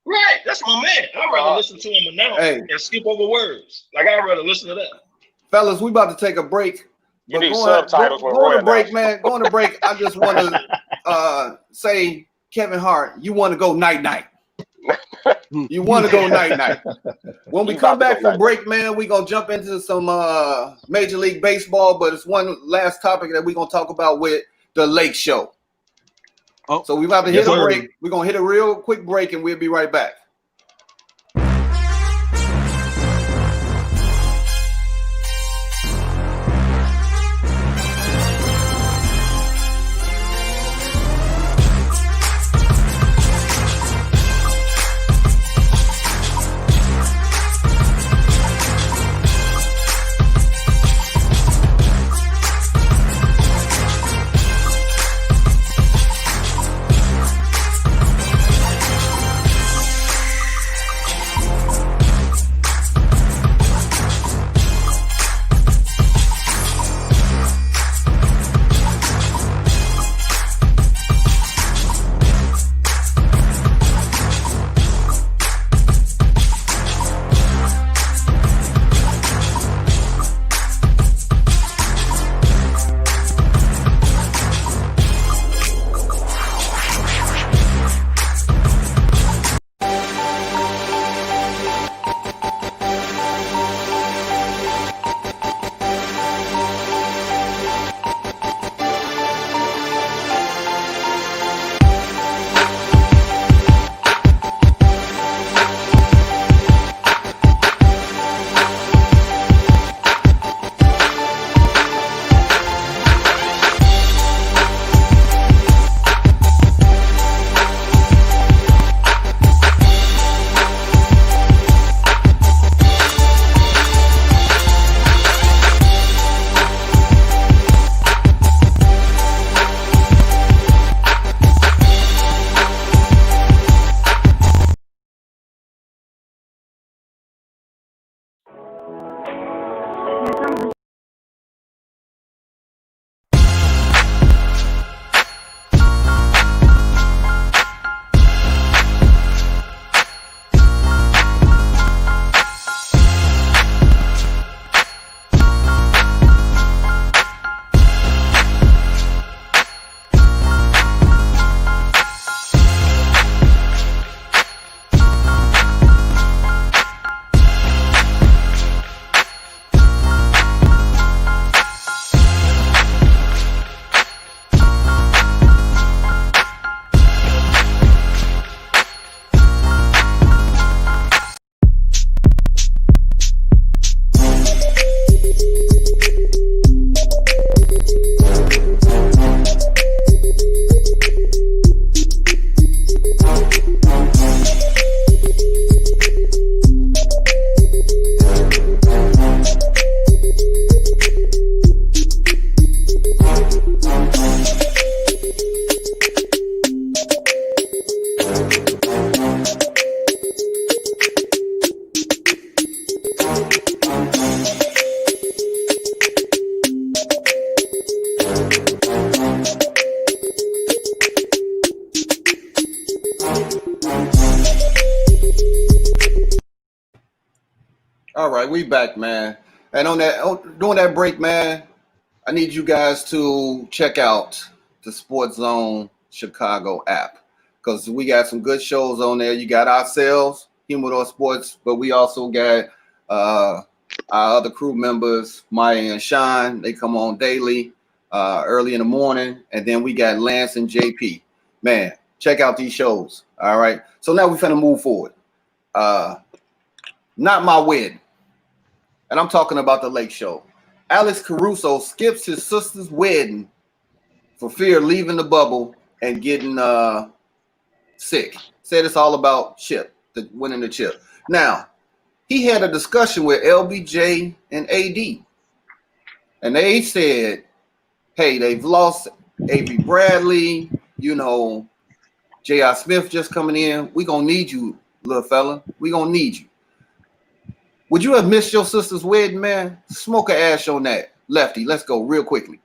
Right. That's my man. I'd rather listen to him now and skip over words. Like I'd rather listen to that. Fellas, we about to take a break. You need subtitles when Roy break, man. Going to break. I just want to say, Kevin Hart, you want to go night-night. You want to go night-night. When we come back from break, man, we're going to jump into some Major League Baseball, but it's one last topic that we're going to talk about with the Lake Show. Oh, so we're about to hit a break. We're going to hit a real quick break, and we'll be right back. comes the All right, we back, man. And during that break, man, I need you guys to check out the SportsZone Chicago app because we got some good shows on there. You got ourselves, Humidor Sports, but we also got our other crew members, Maya and Sean. They come on daily, early in the morning, and then we got Lance and JP. Man, check out these shows. All right. So now we're finna move forward. Not My Wedding. And I'm talking about the Lake Show. Alex Caruso skips his sister's wedding for fear of leaving the bubble and getting sick. Said it's all about winning the chip. Now, he had a discussion with LBJ and AD. And they said, hey, they've lost Avery Bradley, J.R. Smith just coming in. We're going to need you, little fella. We're going to need you. Would you have missed your sister's wedding, man? Smoke a ash on that. Lefty, let's go real quickly.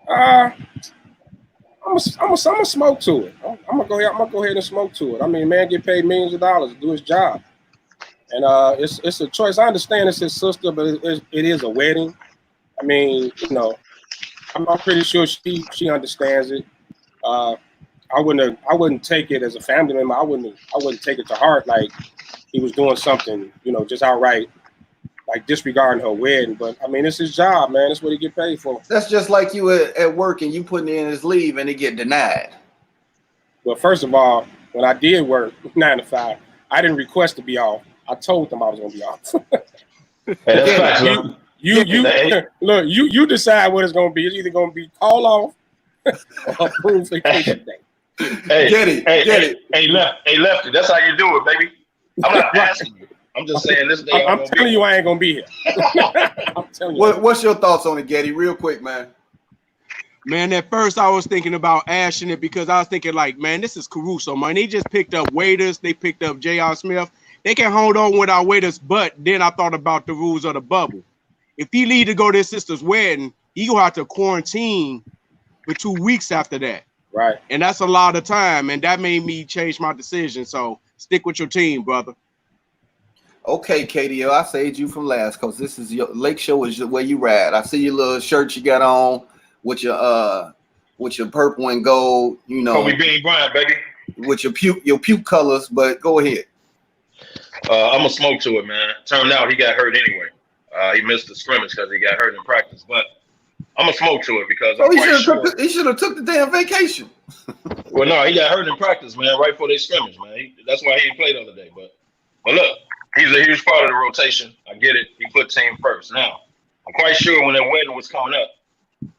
I'm gonna smoke to it. I'm gonna go ahead and smoke to it. I mean, man, get paid millions of dollars to do his job, and it's a choice. I understand it's his sister, but it is a wedding. I mean, I'm pretty sure she understands it. I wouldn't take it as a family member. I wouldn't take it to heart like he was doing something, just outright like disregarding her wedding. But I mean, it's his job, man. That's what he get paid for. That's just like you at work and you putting in his leave and it get denied. Well, first of all, when I did work 9 to 5, I didn't request to be off. I told them I was gonna be off. Look, you decide what it's gonna be. It's either gonna be call off or approved vacation day. Hey, Lefty, that's how you do it, baby. I'm not asking you. I'm just saying this day. I'm telling you, I ain't gonna be here. I'm telling you. What's your thoughts on it, Getty? Real quick, man. Man, at first I was thinking about ashing it because I was thinking like, man, this is Caruso, man. They just picked up waiters. They picked up J.R. Smith. They can hold on without waiters, but then I thought about the rules of the bubble. If he leave to go to his sister's wedding, he gonna have to quarantine for 2 weeks after that. Right. And that's a lot of time, and that made me change my decision. So stick with your team, brother. Okay, KDO, I saved you from last because this is your Lake Show is where you ride. I see your little shirt you got on with your purple and gold, Kobe Bean Bryant, baby. With your puke colors, but go ahead. I'm gonna smoke to it, man. Turned out he got hurt anyway. He missed the scrimmage because he got hurt in practice, but I'm gonna smoke to it because he should have took the damn vacation. Well, no, he got hurt in practice, man, right before they scrimmage, man. That's why he didn't play the other day. But look, he's a huge part of the rotation. I get it. He put team first. Now, I'm quite sure when that wedding was coming up,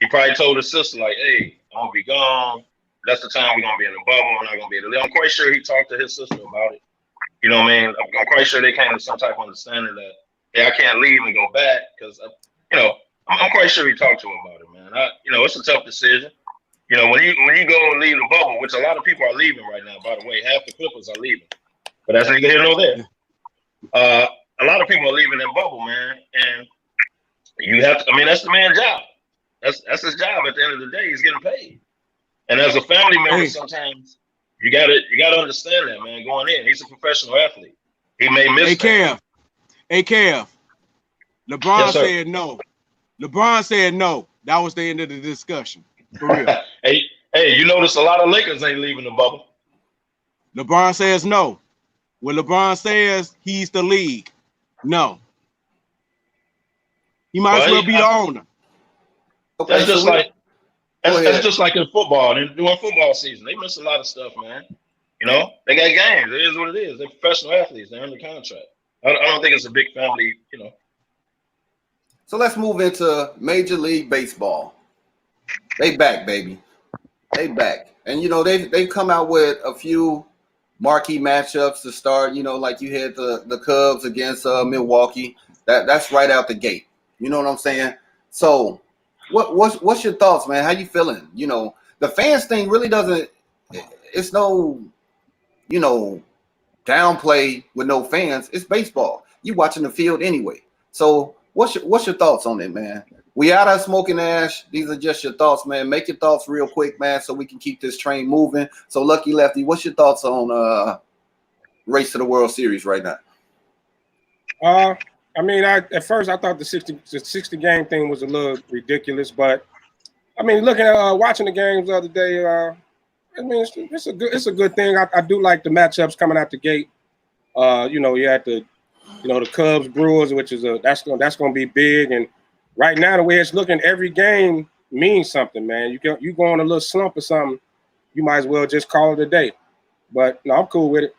he probably told his sister, like, hey, I'm gonna be gone. That's the time we're gonna be in the bubble. I'm not gonna be able to live. I'm quite sure he talked to his sister about it. You know what I mean? I'm quite sure they came to some type of understanding that, hey, I can't leave and go back because, I'm quite sure he talked to her about it, man. It's a tough decision. When you go and leave the bubble, which a lot of people are leaving right now, by the way, half the Clippers are leaving. But that's neither here nor there. A lot of people are leaving that bubble, man. And You have to. I mean, that's the man's job. That's his job. At the end of the day, he's getting paid. And as a family member, sometimes you gotta understand that, man. Going in, he's a professional athlete. He may miss. Hey, Kev. LeBron said no. LeBron said no. That was the end of the discussion. For real. hey, you notice a lot of Lakers ain't leaving the bubble. LeBron says no. When LeBron says he's the league, no. He might as well be the owner. Okay, that's just that's just like in football. And during football season, they miss a lot of stuff, man. You know, they got games. It is what it is. They're professional athletes. They're under contract. I don't think it's a big family, you know. So let's move into Major League Baseball. They back, baby. They back. And, you know, they've come out with a few marquee matchups to start. You know, like you had the Cubs against Milwaukee. That's right out the gate. You know what I'm saying? So what's your thoughts, man? How you feeling? You know, the fans thing really doesn't – it's no, you know, downplay with no fans. It's baseball. You watching the field anyway. So what's your thoughts on it, man? We out of smoking ash. These are just your thoughts, man. Make your thoughts real quick, man, so we can keep this train moving. So Lucky Lefty, what's your thoughts on Race to the World Series right now? I mean, at first I thought the 60 game thing was a little ridiculous, but I mean, looking at watching the games the other day, I mean, it's a good thing. I do like the matchups coming out the gate. You know, you had the Cubs Brewers, which is that's gonna be big. And right now, the way it's looking, every game means something, man. You go on a little slump or something, you might as well just call it a day. But no, I'm cool with it.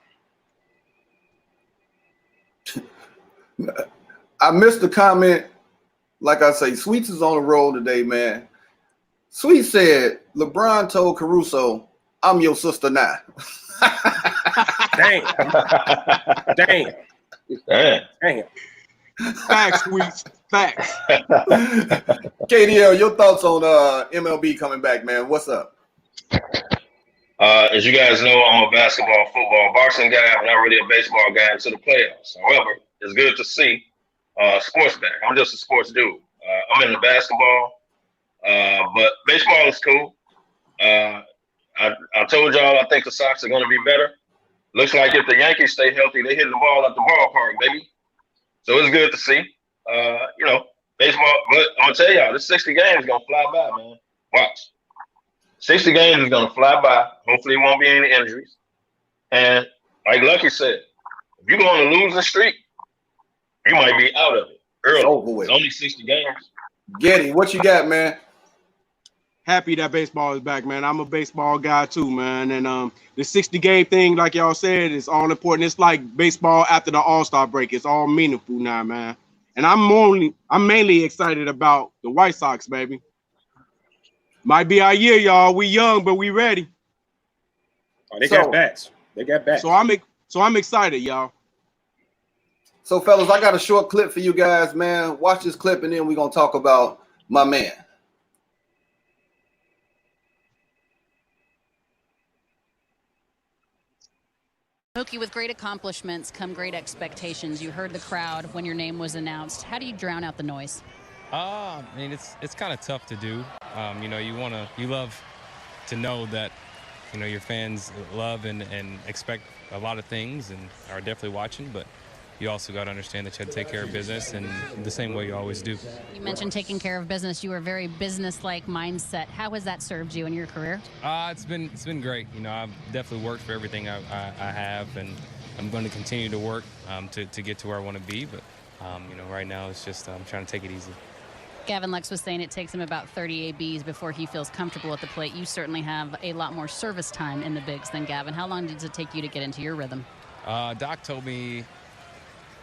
I missed the comment. Like I say, Sweets is on the roll today, man. Sweet said, LeBron told Caruso, I'm your sister now. Damn. Facts, Sweets. Facts. KDL, your thoughts on MLB coming back, man? What's up? As you guys know, I'm a basketball, football, boxing guy. I'm not really a baseball guy into the playoffs. However, it's good to see sports back. I'm just a sports dude. I'm into basketball, but baseball is cool. I told y'all I think the Sox are going to be better. Looks like if the Yankees stay healthy, they hit the ball at the ballpark, baby. So it's good to see. You know, baseball. But I'm gonna tell y'all, this 60 games is gonna fly by, man. Watch. 60 games is gonna fly by. Hopefully, it won't be any injuries. And like Lucky said, if you're going to lose the streak, you might be out of it early. It's only 60 games. Getty, what you got, man? Happy that baseball is back, man. I'm a baseball guy too, man. And the 60 game thing, like y'all said, is all important. It's like baseball after the All-Star break. It's all meaningful now, man. And I'm mainly excited about the White Sox, baby. Might be our year, y'all. We young, but we ready. Oh, they got bats. They got bats. So I'm excited, y'all. So, fellas, I got a short clip for you guys, man. Watch this clip, and then we're gonna talk about my man. Smokey, with great accomplishments come great expectations. You heard the crowd when your name was announced. How do you drown out the noise? I mean, it's kind of tough to do. You know, you love to know that, you know, your fans love and expect a lot of things and are definitely watching, but you also got to understand that you have to take care of business in the same way you always do. You mentioned taking care of business. You were a very business-like mindset. How has that served you in your career? It's been great. You know, I've definitely worked for everything I have, and I'm going to continue to work to get to where I want to be. But, you know, right now it's just I'm trying to take it easy. Gavin Lux was saying it takes him about 30 ABs before he feels comfortable at the plate. You certainly have a lot more service time in the bigs than Gavin. How long does it take you to get into your rhythm? Doc told me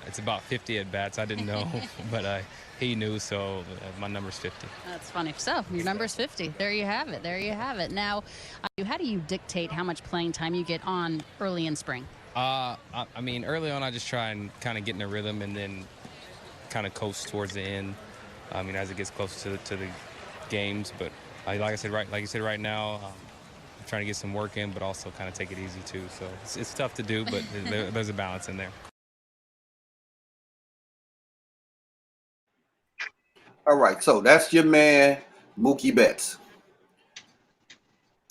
it's about 50 at bats. I didn't know, but he knew, so my number's 50. That's funny. So your number's 50. There you have it. There you have it. Now, how do you dictate how much playing time you get on early in spring? I mean, early on, I just try and kind of get in a rhythm and then kind of coast towards the end. I mean, as it gets closer to the games, but like you said right now, I'm trying to get some work in, but also kind of take it easy too. So it's tough to do, but there's a balance in there. All right, so that's your man, Mookie Betts.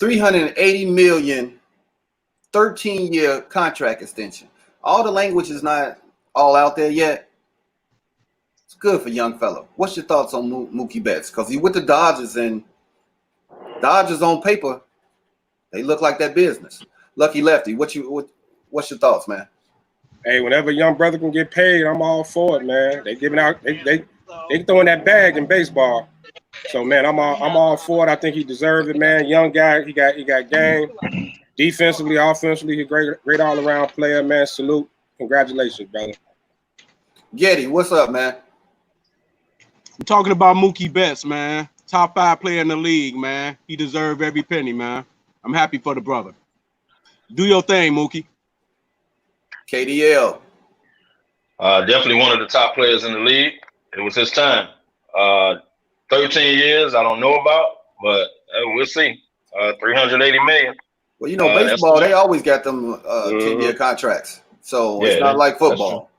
$380 million, 13-year contract extension. All the language is not all out there yet. It's good for young fella. What's your thoughts on Mookie Betts? Because he's with the Dodgers, and Dodgers on paper, they look like that business. Lucky Lefty, what's your thoughts, man? Hey, whenever a young brother can get paid, I'm all for it, man. They giving out, they throwing that bag in baseball. So man, I'm all for it. I think he deserves it, man. Young guy, he got game. Defensively, offensively, he's a great all around player, man. Salute, congratulations, brother. Getty, what's up, man? I'm talking about Mookie Betts, man. Top 5 player in the league, man. He deserves every penny, man. I'm happy for the brother. Do your thing, Mookie. KDL. Definitely one of the top players in the league. It was his time. 13 years, I don't know about, but we'll see. 380 million. Well, you know, baseball, they always got them 10-year contracts. So it's not like football.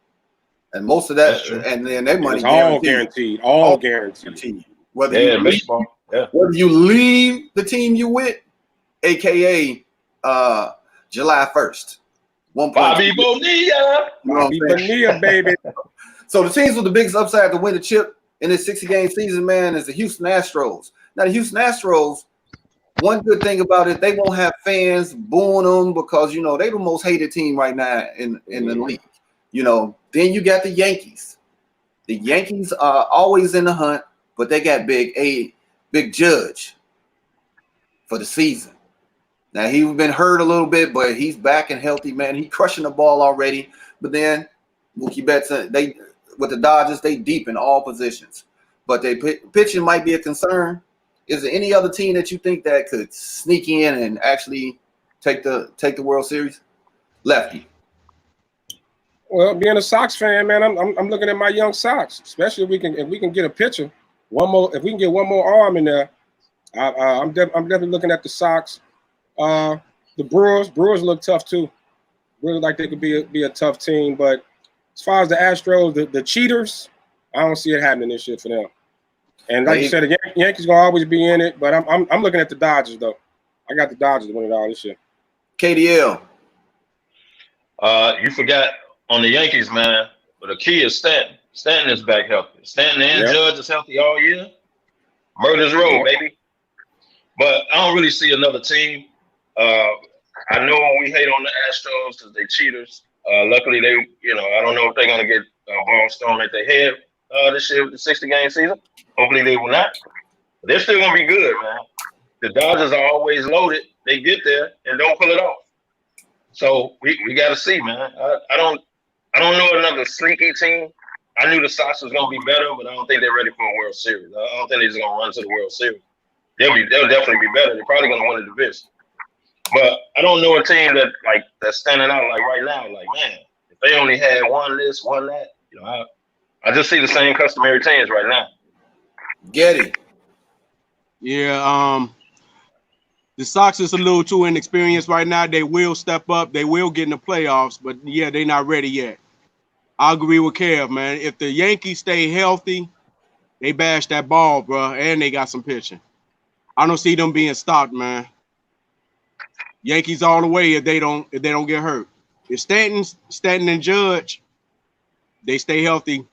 And most of that, and then their money guaranteed. All guaranteed. Whether you leave the team you with, aka July 1st. Bobby Bonilla. Bobby Bonilla, baby. So the teams with the biggest upside to win the chip in this 60-game season, man, is the Houston Astros. Now, the Houston Astros, one good thing about it, they won't have fans booing them because, you know, they're the most hated team right now in the league. You know, then you got the Yankees. The Yankees are always in the hunt, but they got Big Judge for the season. Now, he's been hurt a little bit, but he's back and healthy, man. He's crushing the ball already. But then Mookie Betts, with the Dodgers, they deep in all positions. But pitching might be a concern. Is there any other team that you think that could sneak in and actually take the World Series? Lefty. Well, being a Sox fan, man, I'm looking at my young Sox, especially if we can get a pitcher. If we can get one more arm in there, I'm definitely looking at the Sox. The Brewers look tough too. Really like they could be a tough team, but as far as the Astros, the cheaters, I don't see it happening this year for them. And like you said, the Yankees gonna always be in it, but I'm looking at the Dodgers though. I got the Dodgers winning it all this year. KDL. You forgot on the Yankees, man. But the key is Stanton. Stanton is back healthy. Stanton and Judge is healthy all year. Murder's Row, baby. But I don't really see another team. I know we hate on the Astros because they cheaters. Luckily, I don't know if they're gonna get balls thrown at their head this year with the 60-game season. Hopefully, they will not. But they're still gonna be good, man. The Dodgers are always loaded. They get there and don't pull it off. So we got to see, man. I don't know another sneaky team. I knew the Sox was gonna be better, but I don't think they're ready for a World Series. I don't think they're just gonna run to the World Series. They'll definitely be better. They're probably gonna win the division. But I don't know a team that's standing out like right now. Like, man, if they only had one this, one that, I just see the same customary teams right now. Getty. Yeah, the Sox is a little too inexperienced right now. They will step up. They will get in the playoffs, but yeah, they're not ready yet. I agree with Kev, man. If the Yankees stay healthy, they bash that ball, bro, and they got some pitching. I don't see them being stopped, man. Yankees all the way if they don't get hurt. If Stanton and Judge, they stay healthy.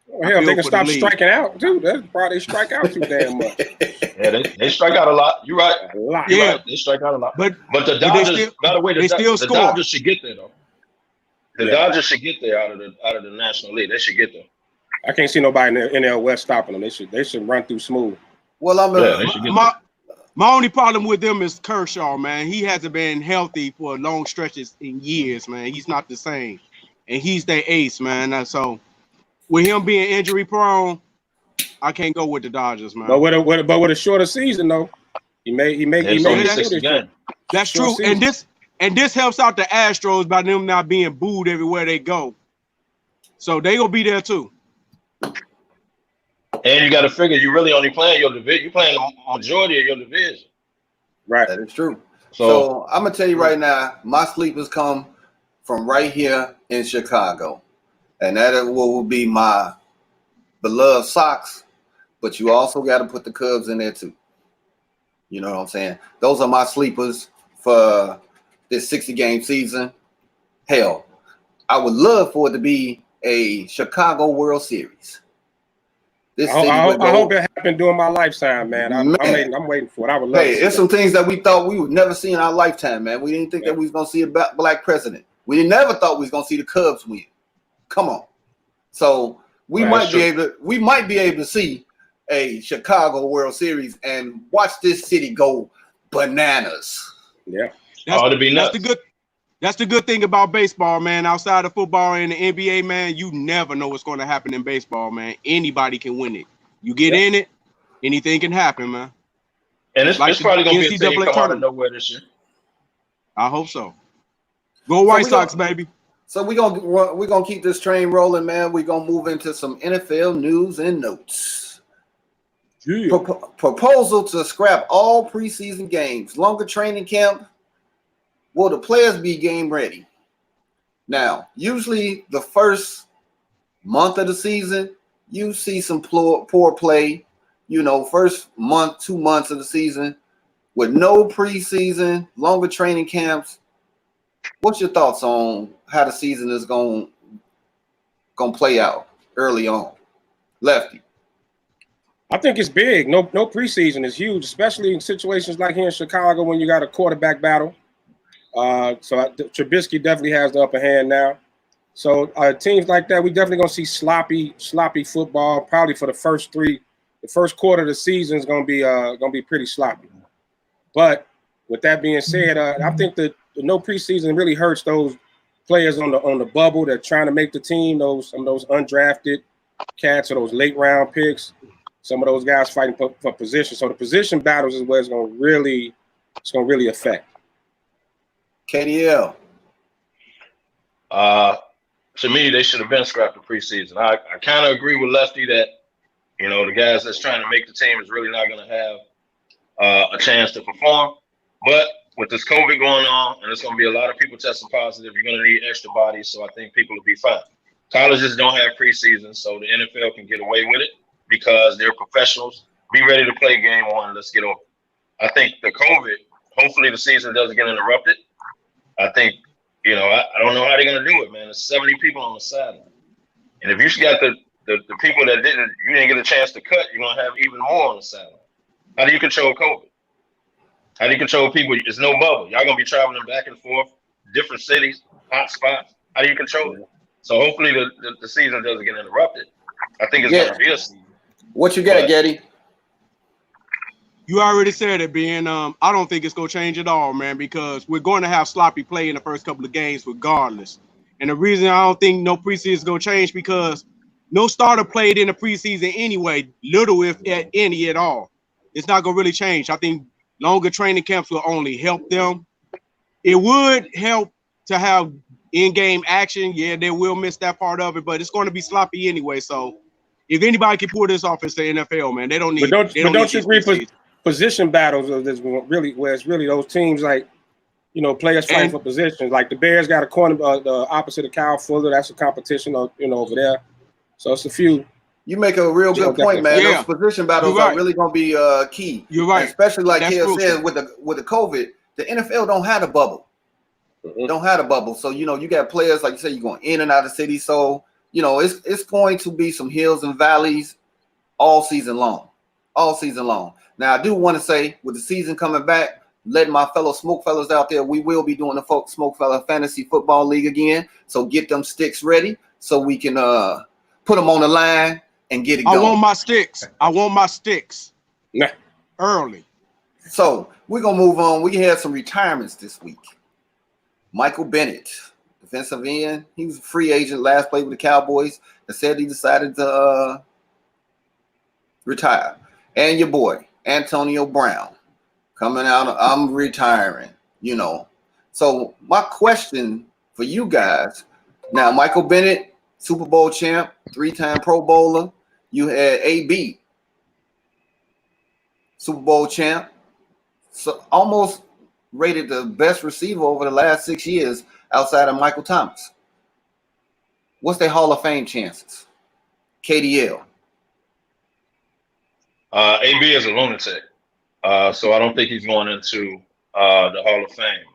Well, hell, they can stop striking out, too. That's why they strike out too damn much. Yeah, they strike out a lot. You're right. A lot. You're right. They strike out a lot. But the Dodgers, by the way, the Dodgers should get there though. The Dodgers should get there out of the National League. They should get there. I can't see nobody in the NL West stopping them. They should run through smooth. Well, my only problem with them is Kershaw, man. He hasn't been healthy for long stretches in years, man. He's not the same, and he's their ace, man. So with him being injury prone, I can't go with the Dodgers, man. But with a shorter season though, he may that. That's true, and this helps out the Astros by them not being booed everywhere they go. So they gonna be there too. And you got to figure you really only playing your division. You playing the majority of your division. Right. That is true. So I'm gonna tell you right now, my sleepers come from right here in Chicago, and that will be my beloved Sox but you also got to put the Cubs in there too. You know what I'm saying? Those are my sleepers for this 60-game season. Hell, I would love for it to be a Chicago World Series. I hope it happened during my lifetime, man. I'm waiting for it. I would love to see it's some things that we thought we would never see in our lifetime, man. We didn't think that we was going to see a black president. We never thought we was going to see the Cubs win. Come on. So we might be able to see a Chicago World Series and watch this city go bananas. Yeah. That's the good thing about baseball, man. Outside of football and the NBA, man, you never know what's going to happen in baseball, man. Anybody can win it. You get in it, anything can happen, man. And it's probably going to be a thing come out of nowhere this year. I hope so. Go White Sox, baby. So we're gonna keep this train rolling, man. We're gonna move into some NFL news and notes. Yeah. Proposal to scrap all preseason games, longer training camp. Will the players be game ready? Now, usually the first month of the season, you see some poor play. You know, first month, 2 months of the season with no preseason, longer training camps. What's your thoughts on how the season is going to play out early on? Lefty. I think it's big. No preseason is huge, especially in situations like here in Chicago when you got a quarterback battle. Trubisky definitely has the upper hand now. So teams like that, we definitely going to see sloppy football. Probably for the first quarter of the season is going to be pretty sloppy. But with that being said, I think that no preseason really hurts those players on the bubble that are trying to make the team. Some of those undrafted cats or those late round picks. Some of those guys fighting for position. So the position battles is where it's going to really affect. KDL. To me, they should have been scrapped the preseason. I kind of agree with Lefty that, you know, the guys that's trying to make the team is really not going to have a chance to perform. But with this COVID going on, and there's going to be a lot of people testing positive, you're going to need extra bodies. So I think people will be fine. Colleges don't have preseason, so the NFL can get away with it because they're professionals. Be ready to play game one. Let's get over. I think the COVID, hopefully the season doesn't get interrupted. I think, you know, I don't know how they're going to do it, man. There's 70 people on the sideline. And if you got the people that you didn't get a chance to cut, you're going to have even more on the sideline. How do you control COVID? How do you control people? There's no bubble. Y'all going to be traveling back and forth, different cities, hot spots. How do you control it? So hopefully the season doesn't get interrupted. I think it's going to be a season. What you got, Getty? You already said it, Ben. I don't think it's going to change at all, man, because we're going to have sloppy play in the first couple of games regardless. And the reason I don't think no preseason is going to change because no starter played in the preseason anyway, little if any at all. It's not going to really change. I think longer training camps will only help them. It would help to have in-game action. Yeah, they will miss that part of it, but it's going to be sloppy anyway. So if anybody can pull this off, it's the NFL, man. They don't need. But don't you agree? Position battles is really where it's really those teams like, you know, players fighting for positions. Like the Bears got a corner, the opposite of Kyle Fuller. That's a competition, you know, over there. So it's a few. You make a real good point, man. Yeah. Those position battles are really going to be key. You're right. And especially like Kale said with the COVID, the NFL don't have a bubble. Don't have a bubble. So, you know, you got players, like you said, you're going in and out of the city. So, you know, it's going to be some hills and valleys all season long. All season long. Now, I do want to say, with the season coming back, letting my fellow SmokeFellas out there, we will be doing the SmokeFella Fantasy Football League again. So get them sticks ready so we can put them on the line and get it going. I want my sticks. Nah. Early. So we're going to move on. We had some retirements this week. Michael Bennett, defensive end. He was a free agent, last played with the Cowboys. They said he decided to retire. And your boy, Antonio Brown, coming out, I'm retiring, you know. So my question for you guys, now Michael Bennett, Super Bowl champ, 3-time Pro Bowler. You had AB, Super Bowl champ, so almost rated the best receiver over the last 6 years outside of Michael Thomas. What's their Hall of Fame chances? KDL. AB is a lunatic, so I don't think he's going into the Hall of Fame.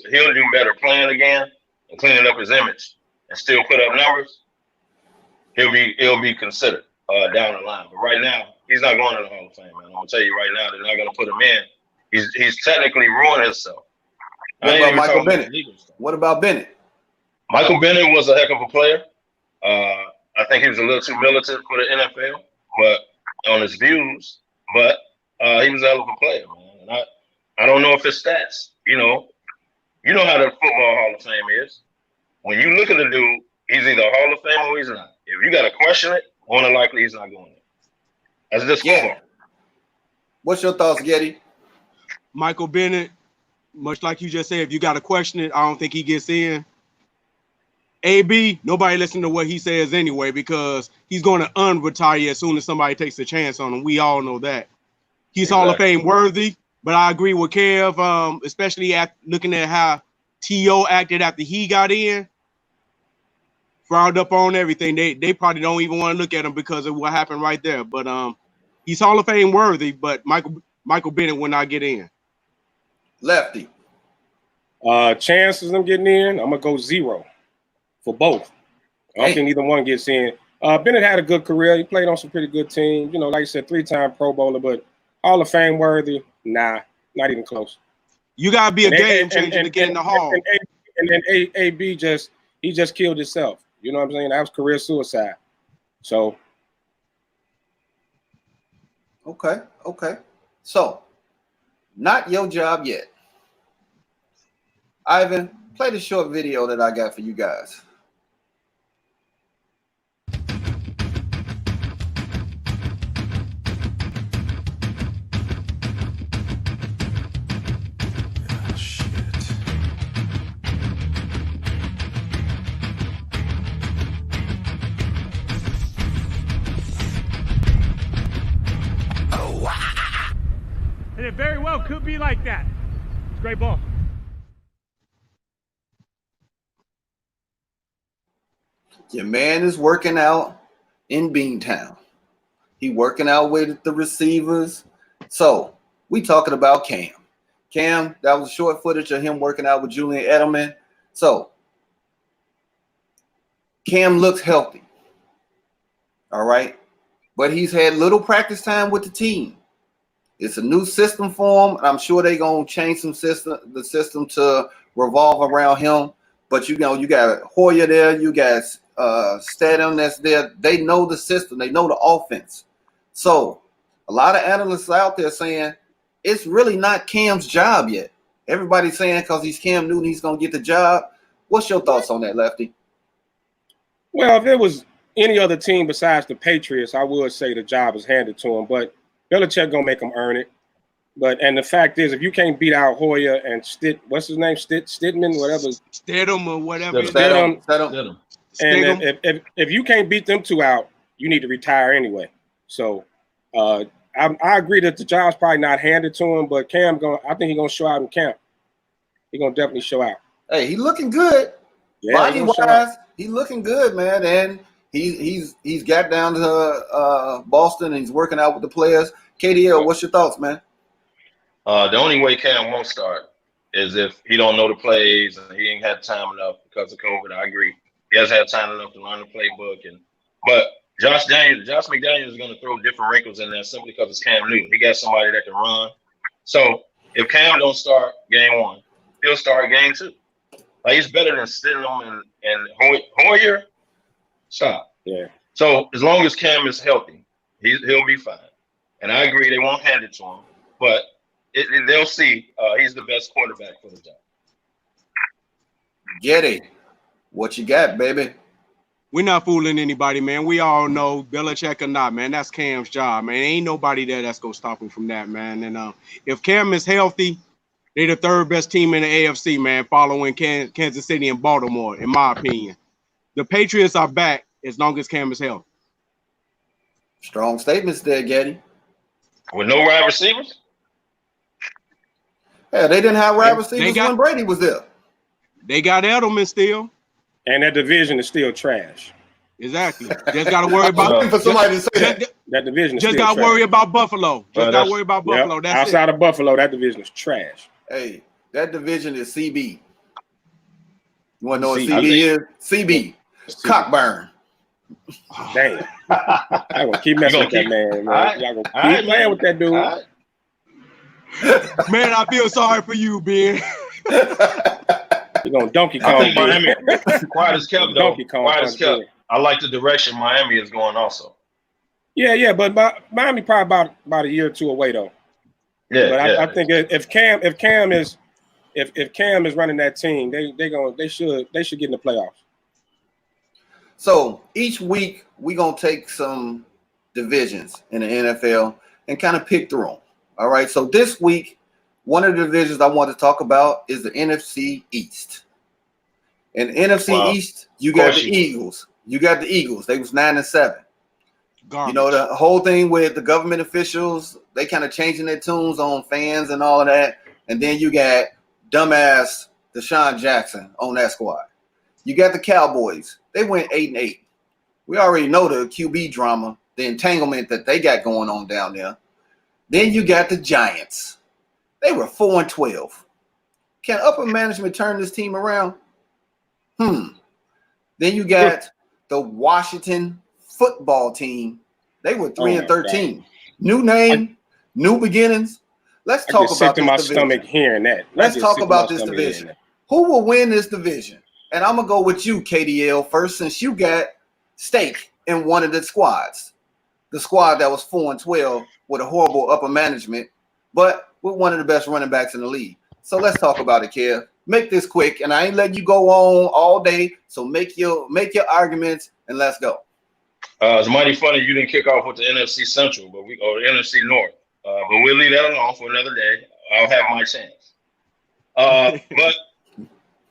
He'll do better playing again and cleaning up his image and still put up numbers. He'll be considered down the line. But right now, he's not going to the Hall of Fame, man. I'm gonna tell you right now, they're not gonna put him in. He's technically ruined himself. What about Michael Bennett? What about Bennett? Michael Bennett was a heck of a player. I think he was a little too militant for the NFL, but on his views, but he was a hell of a player, man. And I don't know if his stats, you know how the Football Hall of Fame is. When you look at the dude, he's either a Hall of Fame or he's not. If you got to question it, more than likely he's not going there. That's just football. What's your thoughts, Getty? Michael Bennett, much like you just said, if you got to question it, I don't think he gets in. AB, nobody listen to what he says anyway because he's going to unretire as soon as somebody takes a chance on him. We all know that. He's Hall of Fame worthy, but I agree with Kev, especially looking at how T.O. acted after he got in. Frowned up on everything. They probably don't even want to look at him because of what happened right there. But he's Hall of Fame worthy, but Michael Bennett will not get in. Lefty. Chances of getting in, I'm gonna go 0 for both. I don't think either one gets in. Bennett had a good career. He played on some pretty good teams. You know, like I said, 3-time Pro Bowler, but Hall of Fame worthy, nah, not even close. You gotta be a game changer to get in the Hall. And then AB just killed himself. You know what I'm saying? That was career suicide. So. Okay. So, not your job yet. Ivan, play the short video that I got for you guys. And it very well could be like that. It's a great ball. Your man is working out in Beantown. He working out with the receivers. So we talking about Cam. Cam, that was short footage of him working out with Julian Edelman. So Cam looks healthy. All right. But he's had little practice time with the team. It's a new system for him, and I'm sure they're gonna change the system to revolve around him. But you got Hoyer there, you got Stedham that's there. They know the system, they know the offense. So a lot of analysts out there saying it's really not Cam's job yet. Everybody's saying because he's Cam Newton, he's gonna get the job. What's your thoughts on that, Lefty? Well, if it was any other team besides the Patriots, I would say the job is handed to him, but Belichick gonna make him earn it. And the fact is, if you can't beat out Hoyer and what's his name, Stidham, whatever, Stidham or whatever, Stidham. And if you can't beat them two out, you need to retire anyway. So I agree that the job's probably not handed to him, but I think he's gonna show out in camp. He's gonna definitely show out. Hey, he looking good. Yeah, body wise, he looking good, man. And he's got down to Boston and he's working out with the players. KDL, what's your thoughts, man? The only way Cam won't start is if he don't know the plays and he ain't had time enough because of COVID. I agree. He hasn't had time enough to learn the playbook. But Josh McDaniels is going to throw different wrinkles in there simply because it's Cam Newton. He got somebody that can run. So if Cam don't start game 1, he'll start game 2. Like, he's better than Stidham and Hoyer. Stop. Yeah. So as long as Cam is healthy, he'll be fine. And I agree they won't hand it to him, but they'll see he's the best quarterback for the job. Get it. What you got, baby? We're not fooling anybody, man. We all know, Belichick or not, man, that's Cam's job, man. Ain't nobody there that's going to stop him from that, man. And if Cam is healthy, they're the third best team in the AFC, man, following Kansas City and Baltimore, in my opinion. The Patriots are back as long as Cam is healthy. Strong statements there, Getty. With no wide receivers? Yeah, they didn't have wide receivers when Brady was there. They got Edelman still. And that division is still trash. Exactly. Just got to worry about for somebody to say that. That division is Just still got trash. worry about Buffalo. Just got worry about Buffalo. Yep. That's outside it. of Buffalo, that division is trash. Hey, that division is CB. You want to know what CB. CB is? CB. Cockburn. Damn. I'm going to keep messing with that man. Y'all going to keep playing with that dude. Man, I feel sorry for you, Ben. You're going to Donkey Kong. I think Miami, quiet as kept, though. Donkey Kong. Quiet as kept. I like the direction Miami is going also. Yeah, but Miami probably about a year or two away, though. Yeah, but I think if Cam is running that team, they should get in the playoffs. So each week we're gonna take some divisions in the NFL and kind of pick through them. All right. So this week, one of the divisions I want to talk about is the NFC East. In NFC East, you got the Eagles. You got the Eagles. They was 9-7. Garbage. You know, the whole thing with the government officials, they kind of changing their tunes on fans and all of that. And then you got dumbass Deshaun Jackson on that squad. You got the Cowboys. They went 8-8. We already know the QB drama, the entanglement that they got going on down there. Then you got the Giants. They were 4-12. Can upper management turn this team around? Then you got the Washington football team. They were 3-13. New name, new beginnings. Let's talk about this division. Stomach hearing that. Let's talk about this division. Who will win this division? And I'm gonna go with you, KDL, first, since you got stake in one of the squads. The squad that was 4-12 with a horrible upper management, but with one of the best running backs in the league. So let's talk about it, Kev. Make this quick, and I ain't letting you go on all day. So make your arguments and let's go. It's mighty funny you didn't kick off with the NFC Central, or the NFC North. But we'll leave that alone for another day. I'll have my chance. But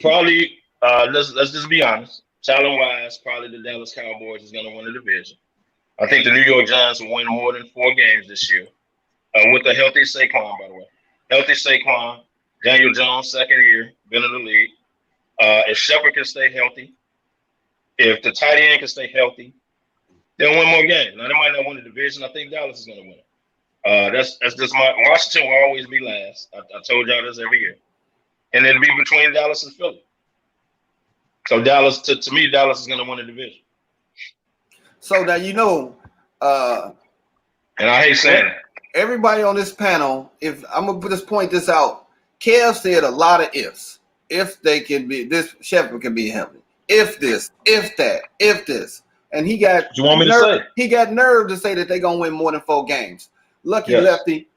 probably let's just be honest. Talent-wise, probably the Dallas Cowboys is going to win the division. I think the New York Giants will win more than 4 games this year. With a healthy Saquon, by the way. Healthy Saquon, Daniel Jones, second year, been in the league. If Shepard can stay healthy, if the tight end can stay healthy, they'll win more games. Now, they might not win the division. I think Dallas is going to win. That's just Washington will always be last. I told y'all this every year. And it'll be between Dallas and Philly. So Dallas, to me, Dallas is going to win the division. So now you know, and I hate saying that. Everybody on this panel, if I'm gonna just point this out, Kev said a lot of ifs. If they can be, this Shepard can be healthy. If this, if that, if this, and he got. What you want me to say? He got nerve to say that they're gonna win more than 4 games. Lucky Lefty.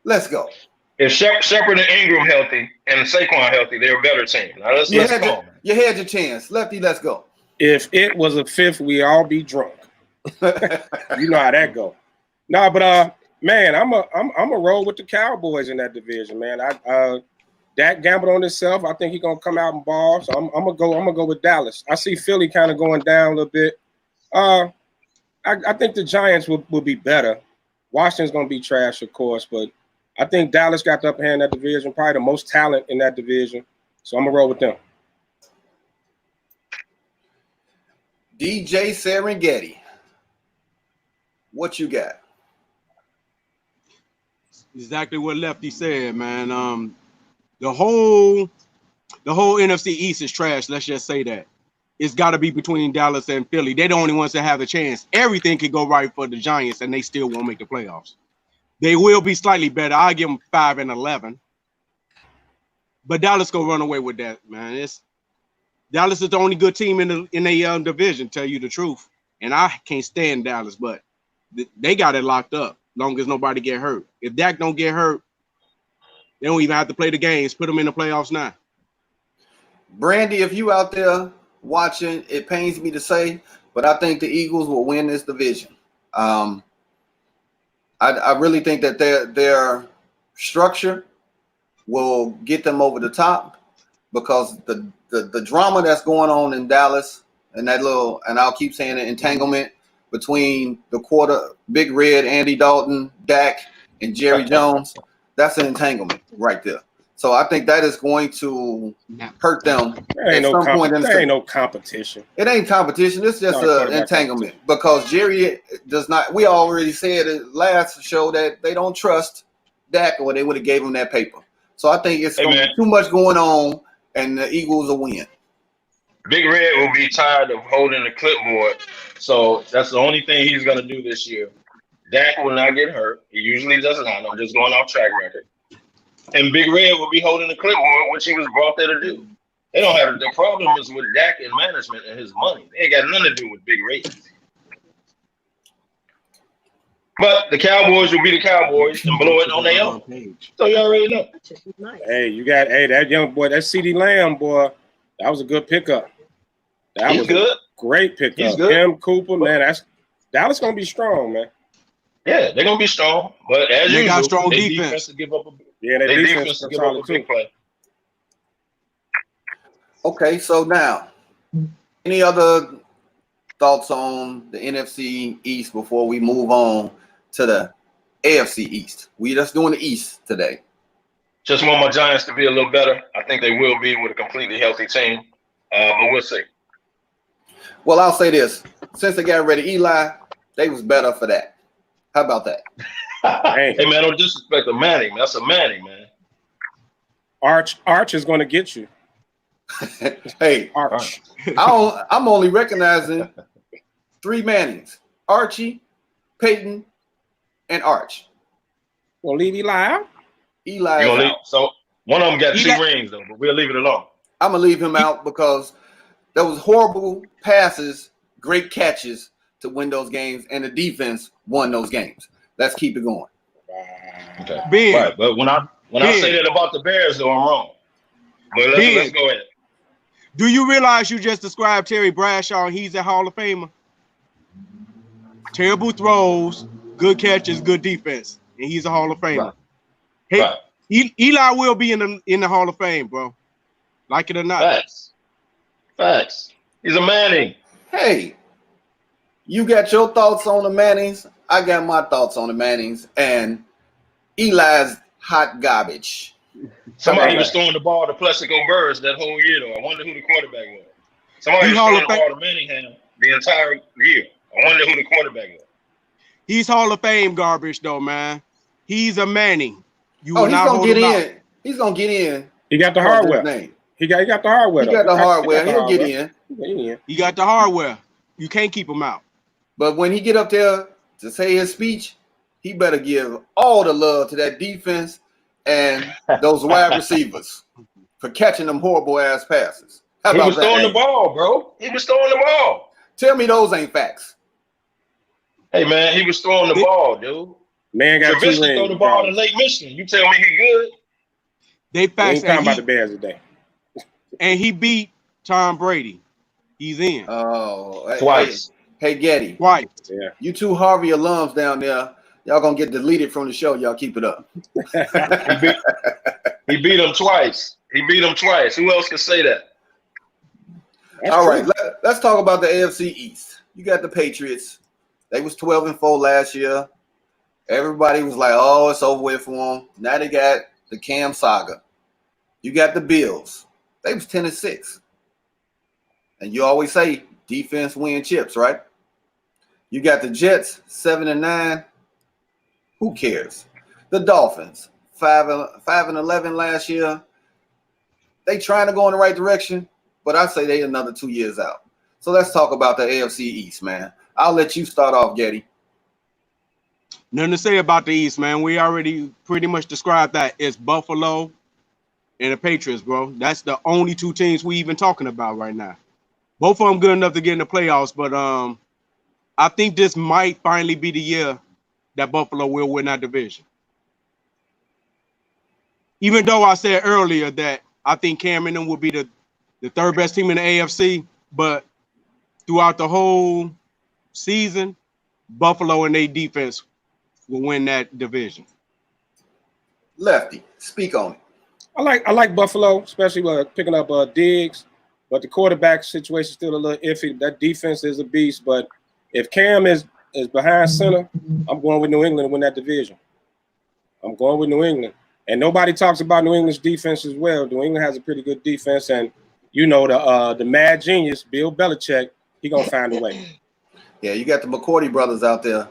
Let's go. If Shepard and Ingram healthy and Saquon healthy, they're a better team. Now let's go. You had your chance, Lefty. Let's go. If it was a 5th, we all be drunk. You know how that go. No, but man, I'm a roll with the Cowboys in that division, man. Dak gambled on himself. I think he's gonna come out and ball. So I'm gonna go with Dallas. I see Philly kind of going down a little bit. I think the Giants will be better. Washington's gonna be trash, of course, but I think Dallas got the upper hand in that division, probably the most talent in that division. So I'm gonna roll with them. DJ Serengeti, what you got? Exactly what Lefty said, man. The whole NFC East is trash. Let's just say that. It's got to be between Dallas and Philly. They're the only ones that have a chance. Everything could go right for the Giants, and they still won't make the playoffs. They will be slightly better. I'll give them 5-11. But Dallas gonna run away with that, man. Dallas is the only good team in the division, tell you the truth. And I can't stand Dallas, but they got it locked up. Long as nobody get hurt. If Dak don't get hurt, they don't even have to play the games. Put them in the playoffs now. Brandy, if you out there watching, it pains me to say, but I think the Eagles will win this division. I really think that their structure will get them over the top because the drama that's going on in Dallas and and I'll keep saying it, entanglement between the Big Red, Andy Dalton, Dak, and Jerry Jones, that's an entanglement right there. So I think that is going to hurt them at some point in the season. There ain't no competition. It ain't competition. It's just an entanglement because Jerry does not. We already said it last show that they don't trust Dak, or they would have gave him that paper. So I think it's going to be too much going on, and the Eagles will win. Big Red will be tired of holding the clipboard, so that's the only thing he's going to do this year. Dak will not get hurt. He usually does not. I'm just going off track record. And Big Red will be holding the clipboard, which he was brought there to do. They don't have the problem is with Dak and management and his money. They ain't got nothing to do with Big Red. But the Cowboys will be the Cowboys and blow it on their own. So you already know. Hey, you got that young boy, that CD Lamb boy. That was a good pickup. That was good. Great pickup. He's good. Tim Cooper, man. Dallas gonna be strong, man. Yeah, they're gonna be strong, but as they usual, got strong they defense. To give up their defense to give up a big play. Okay, so now, any other thoughts on the NFC East before we move on to the AFC East? We just doing the East today. Just want my Giants to be a little better. I think they will be with a completely healthy team, but we'll see. Well, I'll say this: since they got rid of Eli, they was better for that. How about that? Hey man, don't disrespect the Manning. That's a Manning, man. Arch is going to get you. Hey, Arch. I'm only recognizing 3 Mannings: Archie, Peyton, and Arch. We'll leave Eli out. Eli is out. So one of them got 2 rings though, but we'll leave it alone. I'm gonna leave him out because there was horrible passes, great catches to win those games, and the defense won those games. Let's keep it going. Okay. Ben, right, but when I say that about the Bears, though, I'm wrong. But let's go ahead. Do you realize you just described Terry Bradshaw and he's a Hall of Famer? Terrible throws, good catches, good defense, and he's a Hall of Famer. Right. Hey, Eli will be in the Hall of Fame, bro. Like it or not. Facts. He's a Manning. Hey, you got your thoughts on the Mannings. I got my thoughts on the Mannings, and Eli's hot garbage. Somebody was throwing the ball to Plexico Burris that whole year, though. I wonder who the quarterback was. Somebody was throwing the ball to Manningham the entire year. I wonder who the quarterback was. He's Hall of Fame garbage, though, man. He's a Manning. He's gonna get in. He's gonna get in. He got the hardware. He got the hardware. He got the hardware. He'll get in. He got the hardware. You can't keep him out. But when he get up there to say his speech, he better give all the love to that defense and those wide receivers for catching them horrible ass passes. He was throwing the ball, bro. He was throwing the ball. Tell me those ain't facts. Hey man, he was throwing the ball, dude. Man got Trubisky throw the ball to Lake Michigan. You tell me he good? They facts. Talking about the Bears today. And he beat Tom Brady. He's in. Oh, twice. Hey, Getty. Twice. Yeah. You 2 Harvey alums down there. Y'all gonna get deleted from the show. Y'all keep it up. He beat him twice. Who else can say that? All right, let's talk about the AFC East. You got the Patriots. They was 12-4 last year. Everybody was like, "Oh, it's over with for them." Now they got the Cam saga. You got the Bills. They was 10-6, and you always say defense win chips, right? You got the Jets 7-9. Who cares? The Dolphins 5-11 last year. They trying to go in the right direction, but I say they another 2 years out. So let's talk about the AFC East, man. I'll let you start off, Getty. Nothing to say about the East, man. We already pretty much described that. It's Buffalo and the Patriots, bro. That's the only 2 teams we even talking about right now. Both of them good enough to get in the playoffs, but I think this might finally be the year that Buffalo will win that division. Even though I said earlier that I think Cam and them will be the 3rd best team in the AFC, but throughout the whole season, Buffalo and their defense will win that division. Lefty, speak on it. I like Buffalo, especially picking up Diggs, but the quarterback situation is still a little iffy. That defense is a beast, but if Cam is behind center, I'm going with New England to win that division. I'm going with New England. And nobody talks about New England's defense as well. New England has a pretty good defense, and you know the mad genius, Bill Belichick, he gonna find a way. Yeah, you got the McCourty brothers out there,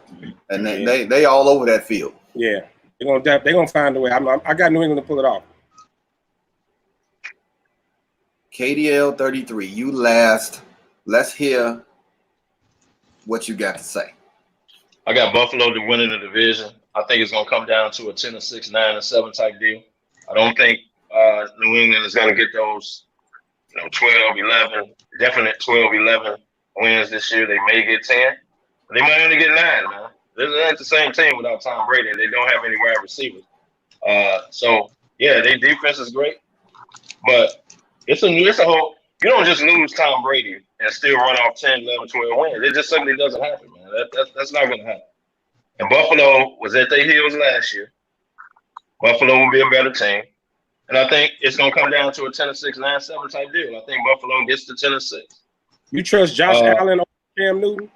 and they all over that field. Yeah, they're gonna find a way. I got New England to pull it off. KDL 33, you last. Let's hear what you got to say. I got Buffalo to win in the division. I think it's going to come down to a 10-6, 9-7 type deal. I don't think New England is going to get those 12, 11, definite 12, 11 wins this year. They may get 10. They might only get 9, man. They're not the same team without Tom Brady. They don't have any wide receivers. So, yeah, their defense is great. But it's a whole – you don't just lose Tom Brady and still run off 10, 11, 12 wins. It just simply doesn't happen, man. That's not going to happen. And Buffalo was at their heels last year. Buffalo will be a better team. And I think it's going to come down to a 10-6, 9-7 type deal. I think Buffalo gets to 10-6. You trust Josh Allen over Cam Newton?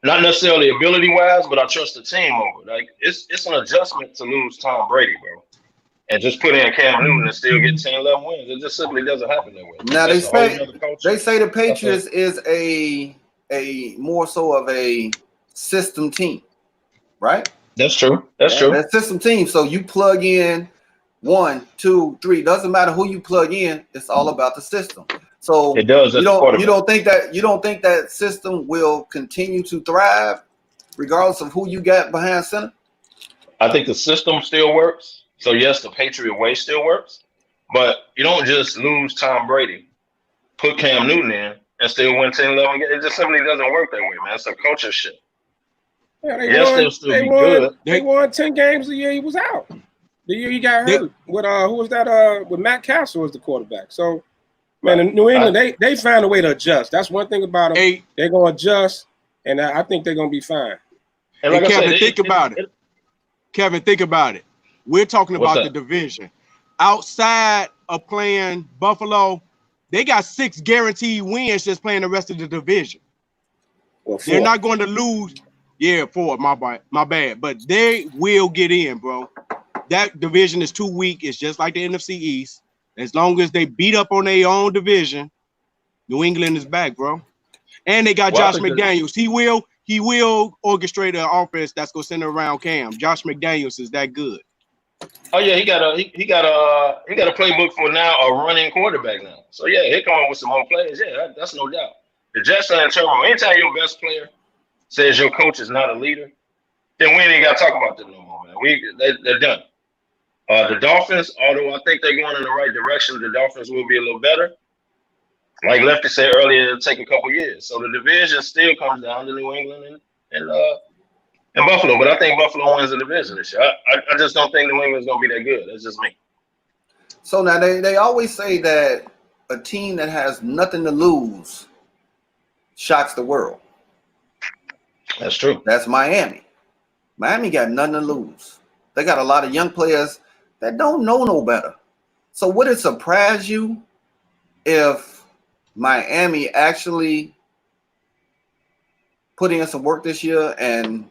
Not necessarily ability-wise, but I trust the team over. Like it's an adjustment to lose Tom Brady, bro. And just put in Cam Newton and still get 10, 11 wins. It just simply doesn't happen that way. Now they say the Patriots is a more so of a system team, right? That's true. That's true. That system team. So you plug in 1, 2, 3. Doesn't matter who you plug in. It's all about the system. So it does. You don't think that system will continue to thrive regardless of who you got behind center? I think the system still works. So, yes, the Patriot way still works. But you don't just lose Tom Brady, put Cam Newton in, and still win 10, 11 games. It just simply doesn't work that way, man. It's a culture shift. Yeah, they won 10 games the year he was out. The year he got hurt. With who was that? With Matt Castle as the quarterback. So, man, in New England, they found a way to adjust. That's one thing about them. They're going to adjust, and I think they're going to be fine. And like Kevin, think about it. Kevin, think about it. We're talking about the division. Outside of playing Buffalo, they got 6 guaranteed wins just playing the rest of the division. Well, they're not going to lose. Yeah, 4. My bad. But they will get in, bro. That division is too weak. It's just like the NFC East. As long as they beat up on their own division, New England is back, bro. And they got Josh McDaniels. He will orchestrate an offense that's gonna center around Cam. Josh McDaniels is that good. Oh yeah, he got a playbook for now a running quarterback now. So yeah, he'll come up with some more players. Yeah, that's no doubt. The Jets are in turmoil. Anytime your best player says your coach is not a leader, then we ain't got to talk about them no more, man. They're done. The Dolphins, although I think they're going in the right direction, the Dolphins will be a little better. Like Lefty said earlier, it'll take a couple years. So the division still comes down to New England and Buffalo. But I think Buffalo wins the division this year. I just don't think New England's going to be that good. That's just me. So now they always say that a team that has nothing to lose shocks the world. That's true. That's Miami. Miami got nothing to lose. They got a lot of young players that don't know no better. So would it surprise you if Miami actually put in some work this year and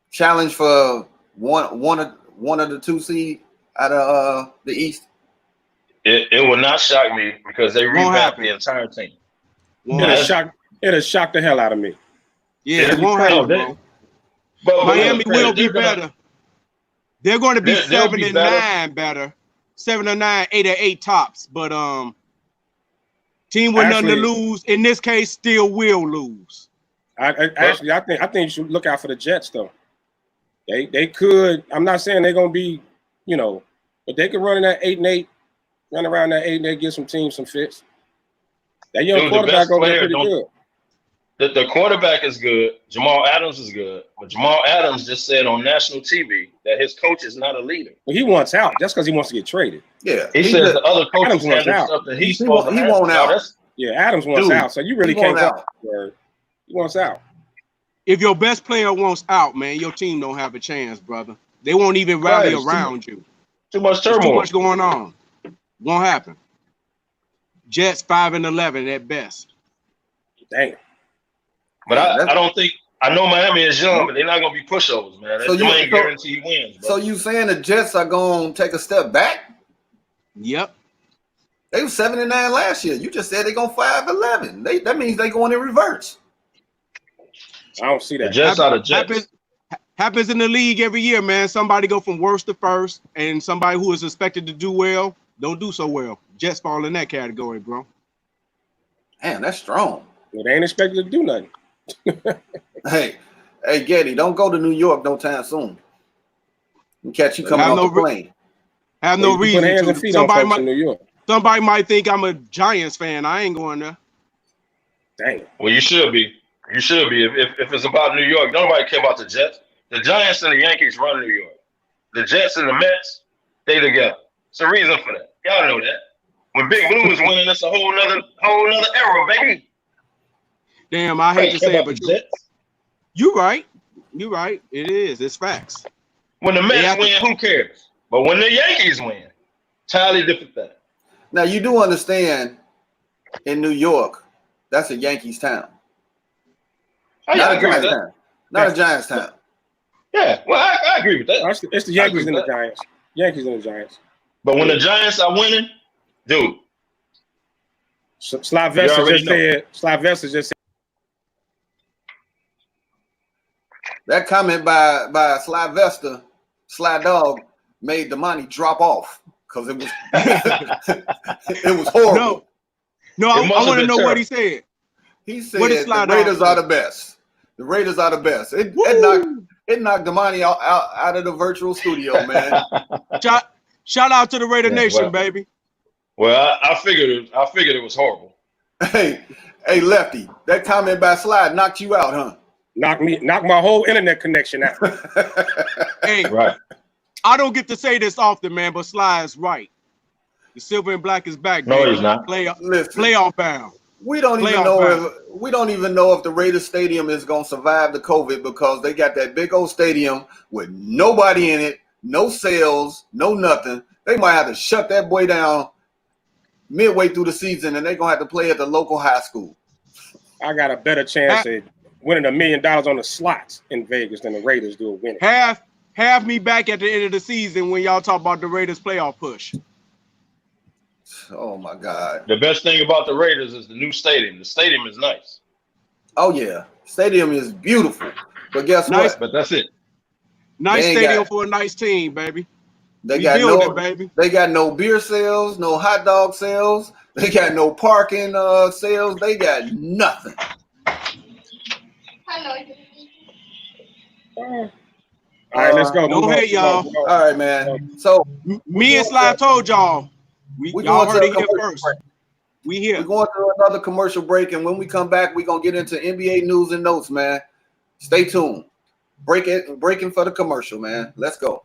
challenge for one of the 2 seed out of the East? It will not shock me because they revamped the entire team. It'll shock the hell out of me. Yeah, it won't happen, bro. But Miami will be better. They're going to be 7-9 better. 7-9, 8-8 tops. But team with nothing to lose, in this case, still will lose. I think you should look out for the Jets though. They could. I'm not saying they're going to be, but they could run in that 8-8, run around that 8-8, give some teams some fits. That young quarterback over there pretty good. The quarterback is good. Jamal Adams is good. But Jamal Adams just said on national TV that his coach is not a leader. Well, he wants out. That's because he wants to get traded. Yeah. He says the other coaches wants out. Stuff that he won't out. Yeah, Adams wants out. So you really can't out. He wants out. If your best player wants out, man, your team don't have a chance, brother. They won't even rally around you. Too much turmoil. Too much going on. Won't happen. Jets 5-11 at best. Damn. But I I know Miami is young, but they're not gonna be pushovers, man. So you ain't guarantee wins. Bro. So you saying the Jets are gonna take a step back? Yep. They were 7-9 last year. You just said they're gonna 5-11. That means they going in reverse. I don't see that. The Jets are the Jets. Happens in the league every year, man. Somebody go from worst to first, and somebody who is expected to do well don't do so well. Jets fall in that category, bro. Damn, that's strong. Well, they ain't expected to do nothing. Hey, Getty, don't go to New York no time soon. We'll catch you coming off the plane. Have no reason to. Somebody might, in New York. Somebody might think I'm a Giants fan. I ain't going there. Dang. Well, you should be. You should be. If it's about New York, nobody care about the Jets. The Giants and the Yankees run New York. The Jets and the Mets, they together. It's a reason for that. Y'all know that. When Big Blue is winning, it's a whole nother era, baby. Damn, I hate to say it, but you're right. You're right. It is. It's facts. When the Mets win, who cares? But when the Yankees win, entirely different thing. Now, you do understand in New York, that's a Yankees town. Not a Giants town. Not a Giants town. Yeah, well, I agree with that. It's the Yankees and the Giants. Yankees and the Giants. But when the Giants are winning, dude. Slavesta just said. That comment by Slavesta, Sly Dog, made Damani drop off because it was it was horrible. No, I want to know what he said. He said the Raiders are the best. The Raiders are the best. It knocked Damani out of the virtual studio, man. Shout out to the Raider Nation, baby. Well, I figured it was horrible. Hey, Lefty, that comment by Slide knocked you out, huh? Knock my whole internet connection out. Hey, right. I don't get to say this often, man, but Sly's right. The silver and black is back. No, baby. he's not. Playoff bound. We don't even know if the Raiders Stadium is gonna survive the COVID because they got that big old stadium with nobody in it, no sales, no nothing. They might have to shut that boy down midway through the season, and they're gonna have to play at the local high school. I got a better chance at winning $1 million on the slots in Vegas than the Raiders do winning. Have me back at the end of the season when y'all talk about the Raiders playoff push. Oh my God! The best thing about the Raiders is the new stadium. The stadium is nice. Oh yeah, stadium is beautiful. But guess what? But that's it. Nice stadium for a nice team, baby. They got no beer sales, no hot dog sales. They got no parking sales. They got nothing. All right, let's go. Go ahead, y'all. All right, man. So me and Sly told y'all. Y'all heard it here first. We here. We're going through another commercial break, and when we come back, we're gonna get into NBA news and notes, man. Stay tuned. Breaking for the commercial, man. Let's go.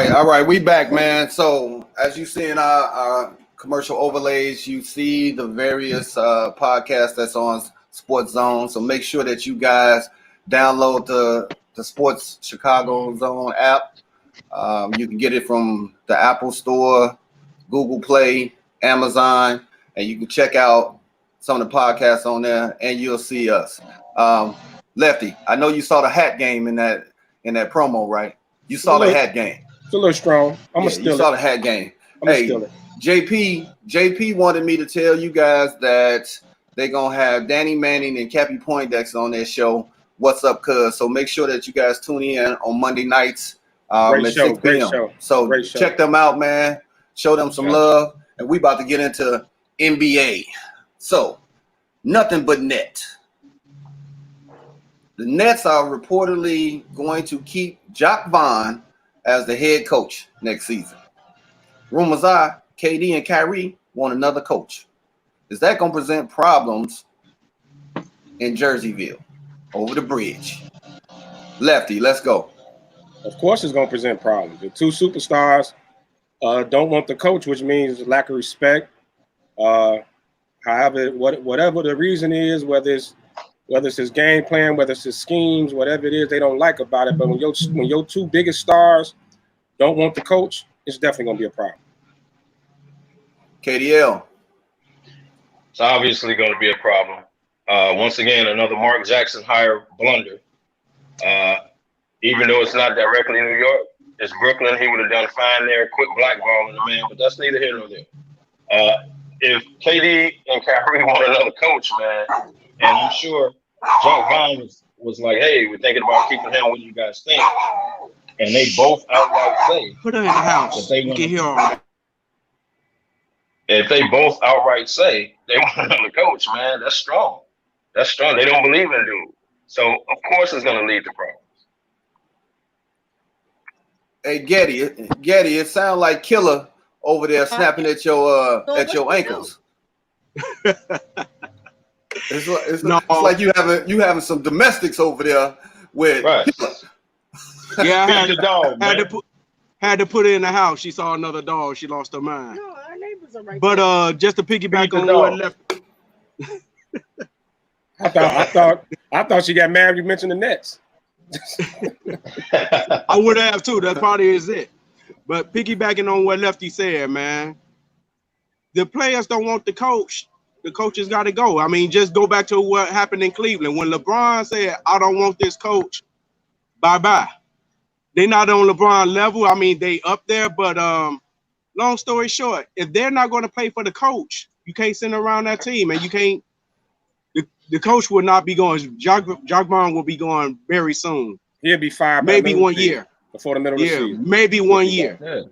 right. We back, man. So as you see in our commercial overlays, you see the various podcasts that's on SportsZone. So make sure that you guys download the Sports Chicago Zone app. You can get it from the Apple Store, Google Play, Amazon, and you can check out some of the podcasts on there, and you'll see us. Lefty, I know you saw the hat game in that promo, right? You saw the hat game. It's a little strong. I'm gonna steal it. You saw the hat game. Hey, JP wanted me to tell you guys that they're gonna have Danny Manning and Cappy Poindexter on their show. What's up, cuz? So make sure that you guys tune in on Monday nights at 6 p.m. So check them out, man. Show them some love, and we about to get into NBA. So nothing but net. The Nets are reportedly going to keep Jacques Vaughn as the head coach next season. Rumors are KD and Kyrie want another coach. Is that going to present problems in Jerseyville over the bridge? Lefty, let's go. Of course it's going to present problems. The two superstars don't want the coach, which means lack of respect. However, whatever the reason is, whether it's his game plan, whether it's his schemes, whatever it is, they don't like about it. But when your two biggest stars don't want the coach, it's definitely going to be a problem. KDL. It's obviously going to be a problem. Once again, another Mark Jackson hire blunder. Even though it's not directly in New York, it's Brooklyn. He would have done fine there, quick blackballing the man, but that's neither here nor there. If KD and Kyrie want another coach, man, and I'm sure Jacques Vaughn was like, hey, we're thinking about keeping him. What do you guys think? And they both outright say, put her in the house. If they both outright say they want another coach, man, that's strong. That's strong. They don't believe in dude. So, of course, it's going to lead to problems. Hey, Getty, it sounds like Killer over there snapping at your ankles. It's like you having some domestics over there with. Right. Yeah, had to put her in the house. She saw another dog. She lost her mind. No, our neighbors are right. But just to piggyback on what Lefty. I thought she got mad. You mentioned the Nets. I would have too. That probably is it. But piggybacking on what Lefty said, man, the players don't want the coach. The coaches got to go. I mean, just go back to what happened in Cleveland when LeBron said, "I don't want this coach." Bye. They're not on LeBron level. I mean, they up there, but long story short, if they're not going to play for the coach, you can't send around that team, and you can't. The coach will not be going. Jacques Vaughn will be going very soon. He'll be fired. Maybe 1 year before the middle of the season. Maybe 1 year. Yeah.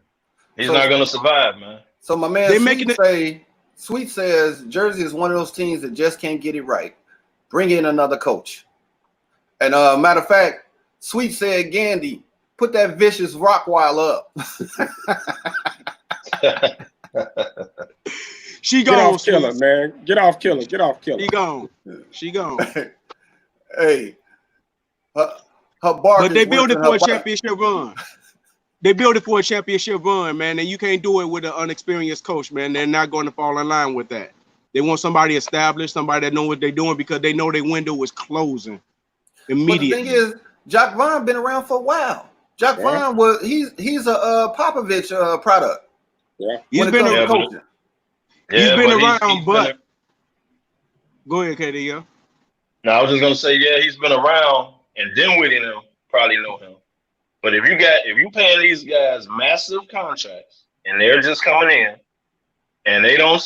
He's not going to survive, man. So my man Sweet says Jersey is one of those teams that just can't get it right. Bring in another coach. And matter of fact, Sweet said, Gandhi, put that vicious Rockwile up. She Get gone, off Killer, man. Get off Killer. She gone. Hey, her bar. But they built it for a championship run. They built it for a championship run, man, and you can't do it with an unexperienced coach, man. They're not going to fall in line with that. They want somebody established, somebody that know what they're doing because they know their window is closing immediately. But the thing is, Jacques Vaughn been around for a while. Jacques Vaughn he's a Popovich product. Yeah, he's been around. He's been around, but go ahead, KD. Yeah. No, I was just gonna say, he's been around, and Dinwiddie and them probably know him. But if you paying these guys massive contracts and they're just coming in and they don't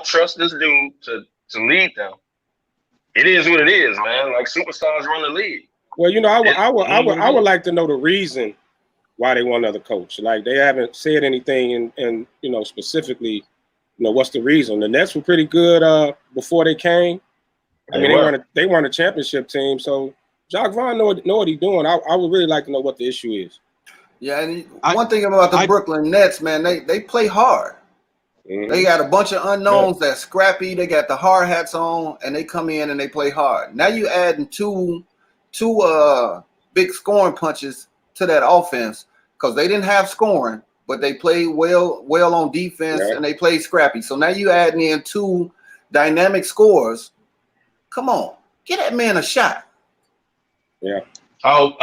trust this dude to lead them, it is what it is, man. Like superstars run the league. Well, I would like to know the reason why they want another coach. Like they haven't said anything and specifically, what's the reason? The Nets were pretty good before they came. I mean, they weren't a championship team, so Jacques Vaughn know what he's doing. I would really like to know what the issue is. Yeah, and one thing about the Brooklyn Nets, man, they play hard. Mm-hmm. They got a bunch of unknowns that's scrappy. They got the hard hats on, and they come in and they play hard. Now you adding two big scoring punches to that offense. because they didn't have scoring, but they played well on defense, and they played scrappy. So now you adding in 2 dynamic scores. Come on, get that man a shot. Yeah. I hope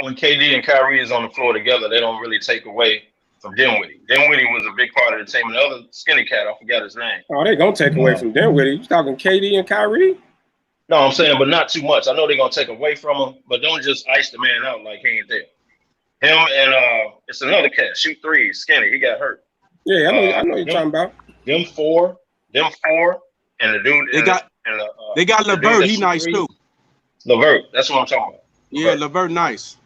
when KD and Kyrie is on the floor together, they don't really take away from Dinwiddie. Dinwiddie was a big part of the team. And the other skinny cat, I forgot his name. Oh, they gonna take away from Dinwiddie. You talking KD and Kyrie? No, I'm saying, but not too much. I know they're gonna take away from him, but don't just ice the man out like he ain't there. Him and it's another cat, shoot threes, skinny. He got hurt. Yeah, I know you're talking about. Them four, and the dude. They got Levert. He nice too. Levert, that's what I'm talking about. Yeah, Levert nice.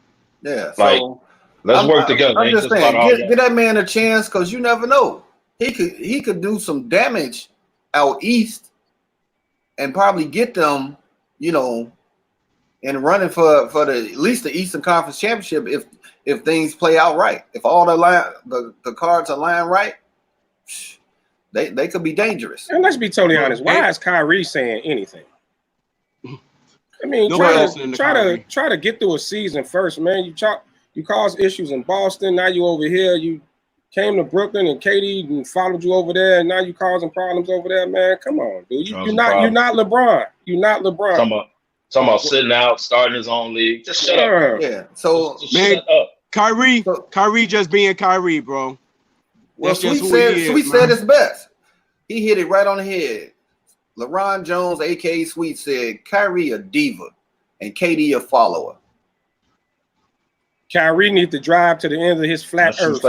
Yeah, so let's work together. I'm just saying, get that man a chance, because you never know. He could do some damage out east and probably get them, and running for at least the Eastern Conference Championship if things play out right. If all the cards align right, they could be dangerous. And let's be totally honest. Why is Kyrie saying anything? I mean, try to get through a season first, man. You caused issues in Boston. Now you over here. You came to Brooklyn and KD followed you over there, and now you causing problems over there, man. Come on, dude. You're not LeBron. You're not LeBron. Talking about sitting out, starting his own league. Just shut up. Yeah. So just shut up. Kyrie just being Kyrie, bro. Well, Sweet said it's best. He hit it right on the head. LeBron Jones, a.k.a. Sweet, said Kyrie a diva and KD a follower. Kyrie needs to drive to the end of his flat earth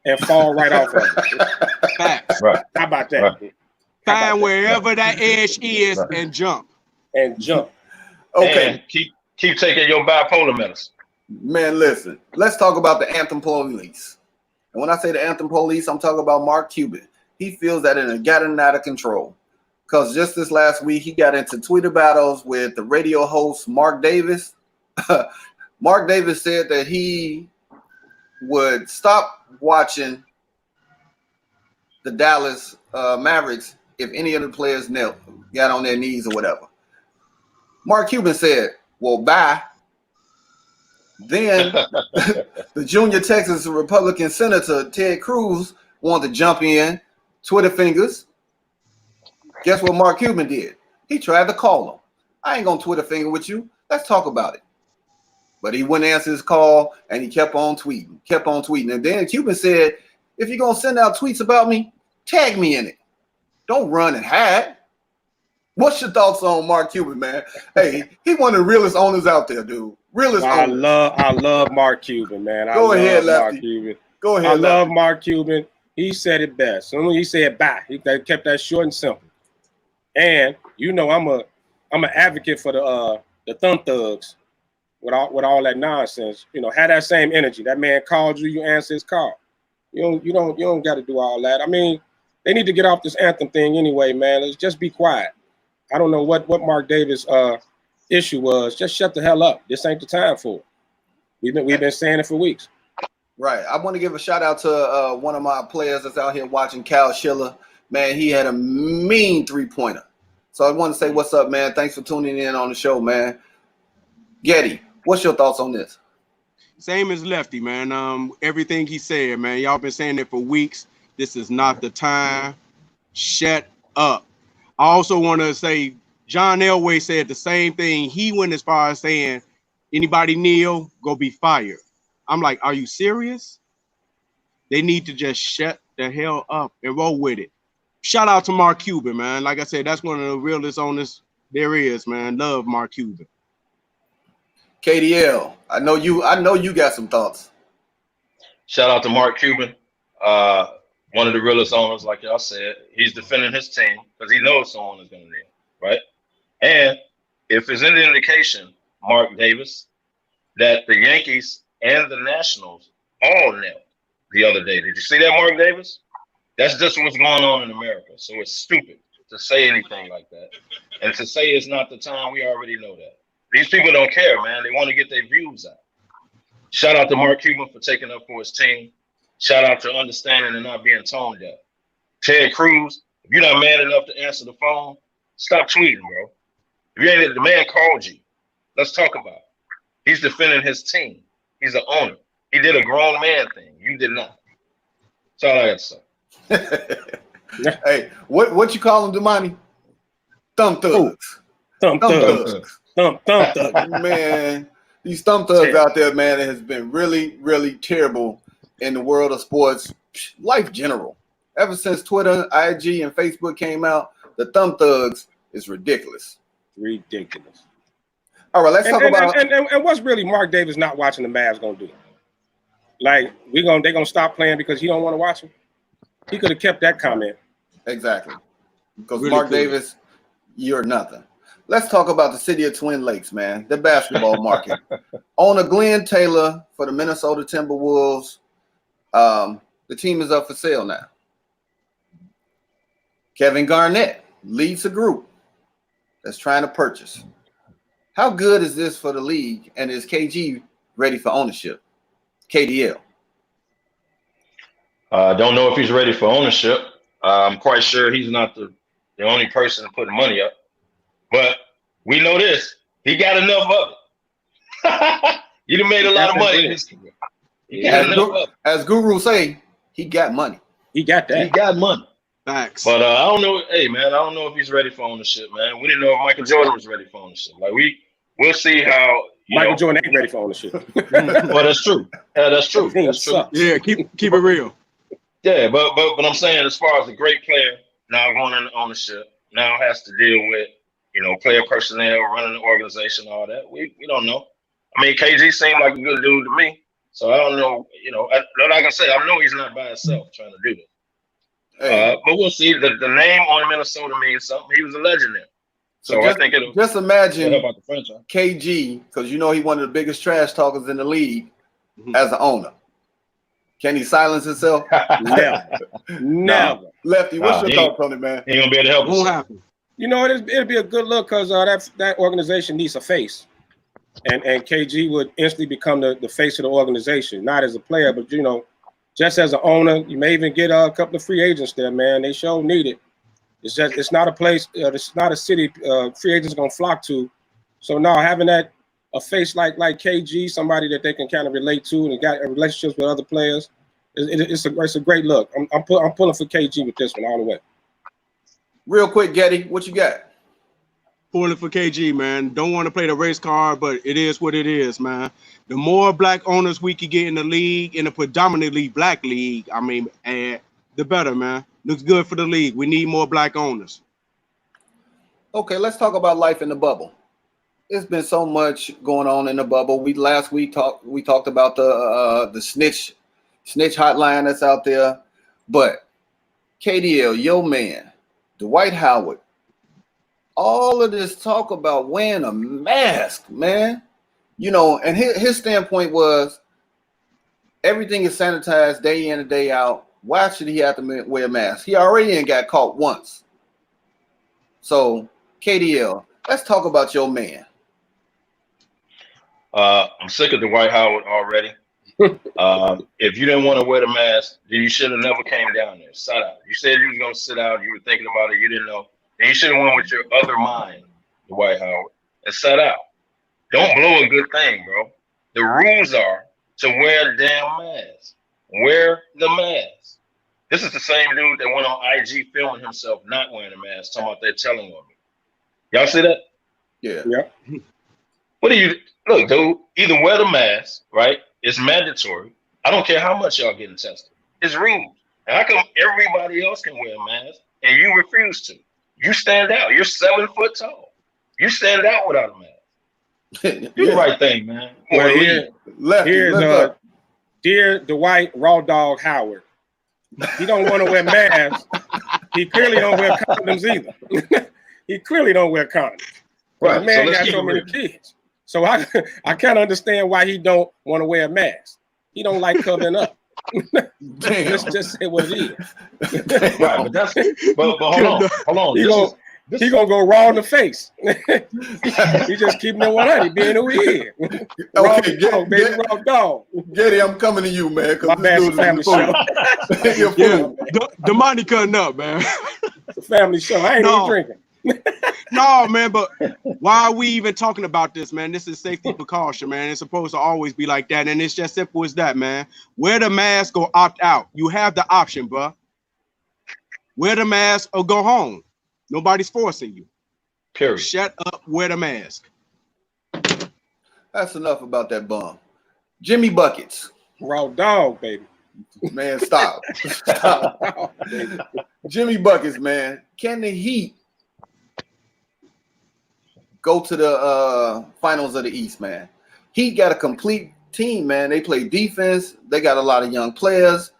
and fall right off of it. Facts. Right. How about that? Right. Find wherever that edge is and jump. Okay. And keep taking your bipolar medicine. Man, listen. Let's talk about the Anthem Police. And when I say the Anthem Police, I'm talking about Mark Cuban. He feels that it gotten out of control. Because just this last week, he got into Twitter battles with the radio host Mark Davis. Mark Davis said that he would stop watching the Dallas Mavericks if any of the players got on their knees or whatever. Mark Cuban said, well, bye. Then the junior Texas Republican Senator Ted Cruz wanted to jump in, Twitter fingers. Guess what Mark Cuban did? He tried to call him. I ain't going to Twitter finger with you. Let's talk about it. But he wouldn't answer his call, and he kept on tweeting. And then Cuban said, if you're going to send out tweets about me, tag me in it. Don't run and hide. What's your thoughts on Mark Cuban, man? Hey, he one of the realest owners out there, dude. I love Mark Cuban, man. Go ahead, Lefty. Go ahead, I love Mark Cuban. He said it best. So when he said bye, he kept that short and simple. And I'm an advocate for the thumb thugs with all that nonsense. Have that same energy. That man called you, you answer his call. You don't got to do all that. I mean, they need to get off this anthem thing anyway, man. Let's just be quiet. I don't know what Mark Davis' issue was. Just shut the hell up. This ain't the time for it. We've been saying it for weeks. Right. I want to give a shout out to one of my players that's out here watching, Cal Schiller. Man, he had a mean 3-pointer. So I want to say what's up, man. Thanks for tuning in on the show, man. Getty, what's your thoughts on this? Same as Lefty, man. Everything he said, man. Y'all been saying it for weeks. This is not the time. Shut up. I also want to say John Elway said the same thing. He went as far as saying, anybody kneel, go be fired. I'm like, are you serious? They need to just shut the hell up and roll with it. Shout out to Mark Cuban, man. Like I said, that's one of the realest owners there is, man. Love Mark Cuban. KDL, I know you got some thoughts. Shout out to Mark Cuban. One of the realest owners, like y'all said. He's defending his team because he knows someone is going to kneel, right? And if it's any indication, Mark Davis, that the Yankees and the Nationals all knelt the other day. Did you see that, Mark Davis? That's just what's going on in America. So it's stupid to say anything like that. And to say it's not the time, we already know that. These people don't care, man. They want to get their views out. Shout out to Mark Cuban for taking up for his team. Shout out to understanding and not being tone deaf. Ted Cruz, if you're not man enough to answer the phone, stop tweeting, bro. If you ain't, the man called you. Let's talk about it. He's defending his team. He's an owner. He did a grown man thing. You did not. That's all I got to say. Hey, what you call them, Damani? Thumb thugs. Thumb thugs. Thumb thugs. Man, these thumb thugs out there, man, it has been really, really terrible in the world of sports, life general. Ever since Twitter, IG, and Facebook came out, the thumb thugs is ridiculous. Ridiculous. All right, let's talk about and what's really Mark Davis not watching the Mavs gonna do? Like they're gonna stop playing because he don't want to watch them. He could have kept that comment. Exactly. Because Really Mark cool. Davis, you're nothing. Let's talk about the city of Twin Lakes, man. The basketball market. Owner Glenn Taylor for the Minnesota Timberwolves. The team is up for sale now. Kevin Garnett leads a group that's trying to purchase. How good is this for the league? And is KG ready for ownership? KDL. Don't know if he's ready for ownership. I'm quite sure he's not the only person putting money up. But we know this. He got enough of it. He done made a lot of money. He got enough of it. As Guru say, he got money. He got that. He got money. Facts. But I don't know. Hey, man, I don't know if he's ready for ownership, man. We didn't know if Michael Jordan was ready for ownership. Like we'll see how Michael Jordan ain't ready for ownership. Well, that's true. Yeah, that's true. That's true. Yeah, keep it real. Yeah, but I'm saying as far as a great player now going into ownership, now has to deal with player personnel, running the organization, all that. We don't know. I mean, KG seemed like a good dude to me, so I don't know. Like I said, I know he's not by himself trying to do this. Hey. But we'll see. The name on Minnesota means something. He was a legend there. So I think it'll just imagine help out the franchise. KG, because he's one of the biggest trash talkers in the league as an owner. Can he silence himself? Never. Lefty, what's your thoughts on it, man? He ain't gonna be able to help Won't us. happen. It'll be a good look because that organization needs a face, and KG would instantly become the face of the organization, not as a player, but just as an owner. You may even get a couple of free agents there, man. They sure need it. It's not a place. It's not a city free agents are gonna flock to. So now having a face like KG, somebody that they can kind of relate to and got relationships with other players, it's a great look. I'm pulling for KG with this one all the way. Real quick, Getty, what you got? Pulling for KG, man. Don't want to play the race card, but it is what it is, man. The more black owners we can get in the league, in a predominantly black league, the better, man. Looks good for the league. We need more black owners. Okay, let's talk about life in the bubble. There's been so much going on in the bubble. Last week we talked about the snitch hotline that's out there, but KDL, your man, Dwight Howard, all of this talk about wearing a mask, man. And his standpoint was everything is sanitized day in and day out. Why should he have to wear a mask? He already ain't got caught once. So, KDL, let's talk about your man. I'm sick of Dwight Howard already. If you didn't want to wear the mask, then you should have never came down there. Sat out. You said you was going to sit out. You were thinking about it. You didn't know. Then you should have went with your other mind, Dwight Howard, and sat out. Don't blow a good thing, bro. The rules are to wear a damn mask. Wear the mask. This is the same dude that went on IG filming himself not wearing a mask, talking about they're telling on me. Y'all see that? Yeah. What do you look, dude? Either wear the mask, right? It's mandatory. I don't care how much y'all getting tested. It's rules. And how come everybody else can wear a mask and you refuse to? You stand out. You're 7 foot tall. You stand out without a mask. Do the right thing, man. Well, here's dear Dwight Raw Dog Howard. He don't want to wear masks. He clearly don't wear condoms either. He clearly don't wear condoms. Right. The man got so many kids. So I can't understand why he don't want to wear a mask. He don't like covering up. Let's just say what it is. Right, but hold on. He gonna go raw in the face. He just keeping it 100, being who he is. Raw dog, baby, raw dog. Getty, I'm coming to you, man. My bad, it's a family show. The money cutting up, man. It's a family show. I ain't even drinking. No, man, but why are we even talking about this, man? This is safety precaution, man. It's supposed to always be like that, and it's just simple as that, man. Wear the mask or opt out. You have the option, bro. Wear the mask or go home. Nobody's forcing you. Period. Shut up, wear the mask. That's enough about that bum. Jimmy Buckets. Raw dog, baby. Man, stop. Stop. Jimmy Buckets, man. Can the Heat go to the finals of the East, man? Heat got a complete team, man. They play defense. They got a lot of young players.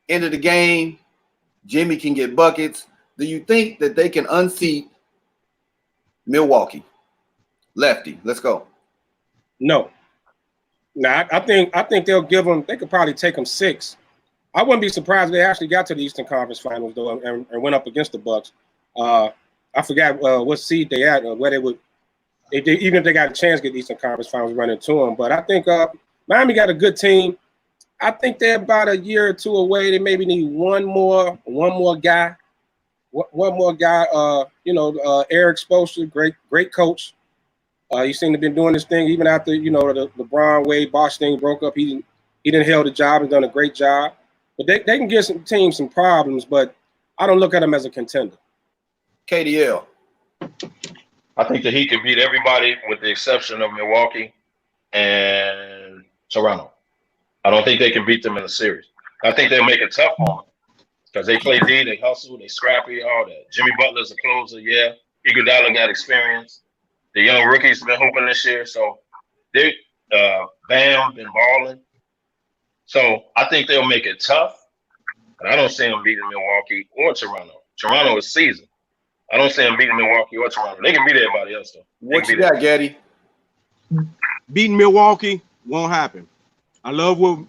End of the game, Jimmy can get buckets. Do you think that they can unseat Milwaukee? Lefty, let's go. No. Now, I think they'll give them. They could probably take them 6. I wouldn't be surprised if they actually got to the Eastern Conference Finals though, and went up against the Bucks. I forgot what seed they at, or where they would. Even if they got a chance to get the Eastern Conference Finals, run into them. But I think Miami got a good team. I think they're about a year or two away. They maybe need one more guy. One more guy. Eric Spoelstra, great coach. He seemed to be doing this thing even after, the LeBron Wade Bosh thing broke up. He didn't held the job and done a great job. But they can give some teams some problems, but I don't look at them as a contender. KDL. I think that he can beat everybody with the exception of Milwaukee and Toronto. I don't think they can beat them in a series. I think they'll make it tough on them because they play D, they hustle, they scrappy, all that. Jimmy Butler's a closer, yeah. Iguodala got experience. The young rookies have been hooping this year, so they Bam been balling. So I think they'll make it tough, but I don't see them beating Milwaukee or Toronto. Toronto is seasoned. I don't see them beating Milwaukee or Toronto. They can beat everybody else, though. What you got, Gaddy? Beating Milwaukee won't happen. I love what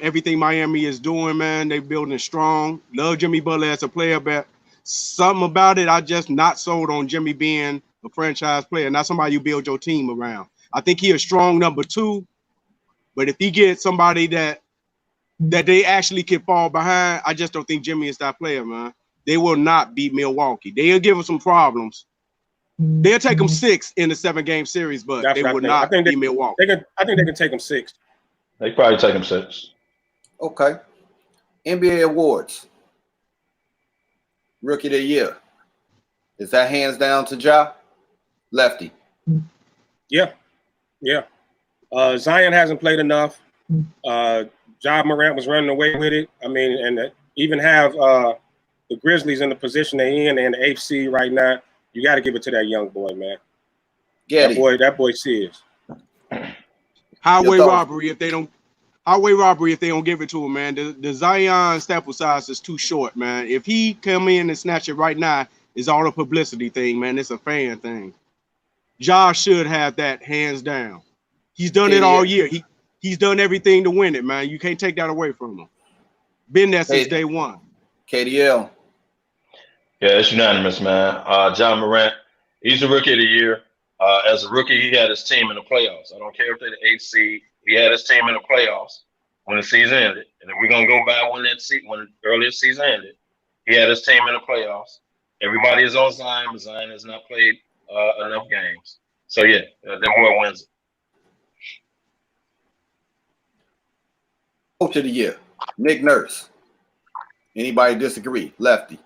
everything Miami is doing, man. They building strong. Love Jimmy Butler as a player, but something about it, I just not sold on Jimmy being a franchise player, not somebody you build your team around. I think he a strong number 2, but if he gets somebody that they actually can fall behind, I just don't think Jimmy is that player, man. They will not beat Milwaukee. They'll give them some problems. They'll take them 6 in the 7-game series, but they will not beat Milwaukee. I think they can take them 6. They probably take them 6. Okay. NBA awards. Rookie of the year. Is that hands down to Ja? Lefty. Yeah. Zion hasn't played enough. Ja Morant was running away with it. I mean, and even have the Grizzlies in the position they're in the AFC right now, you got to give it to that young boy, man. Gaddy. That boy serious. Highway robbery if they don't give it to him, man. The Zion sample size is too short, man. If he come in and snatch it right now, it's all a publicity thing, man. It's a fan thing. Ja should have that hands down. He's done it all year. He's done everything to win it, man. You can't take that away from him. Been there since day one. KDL. Yeah, it's unanimous, man. Ja Morant, he's the rookie of the year. As a rookie, he had his team in the playoffs. I don't care if they're the 8th seed. He had his team in the playoffs when the season ended. And if we're going to go by when the earlier season ended, he had his team in the playoffs. Everybody is on Zion, but Zion has not played enough games. So, yeah, the boy wins it. Coach of the year, Nick Nurse. Anybody disagree? Lefty.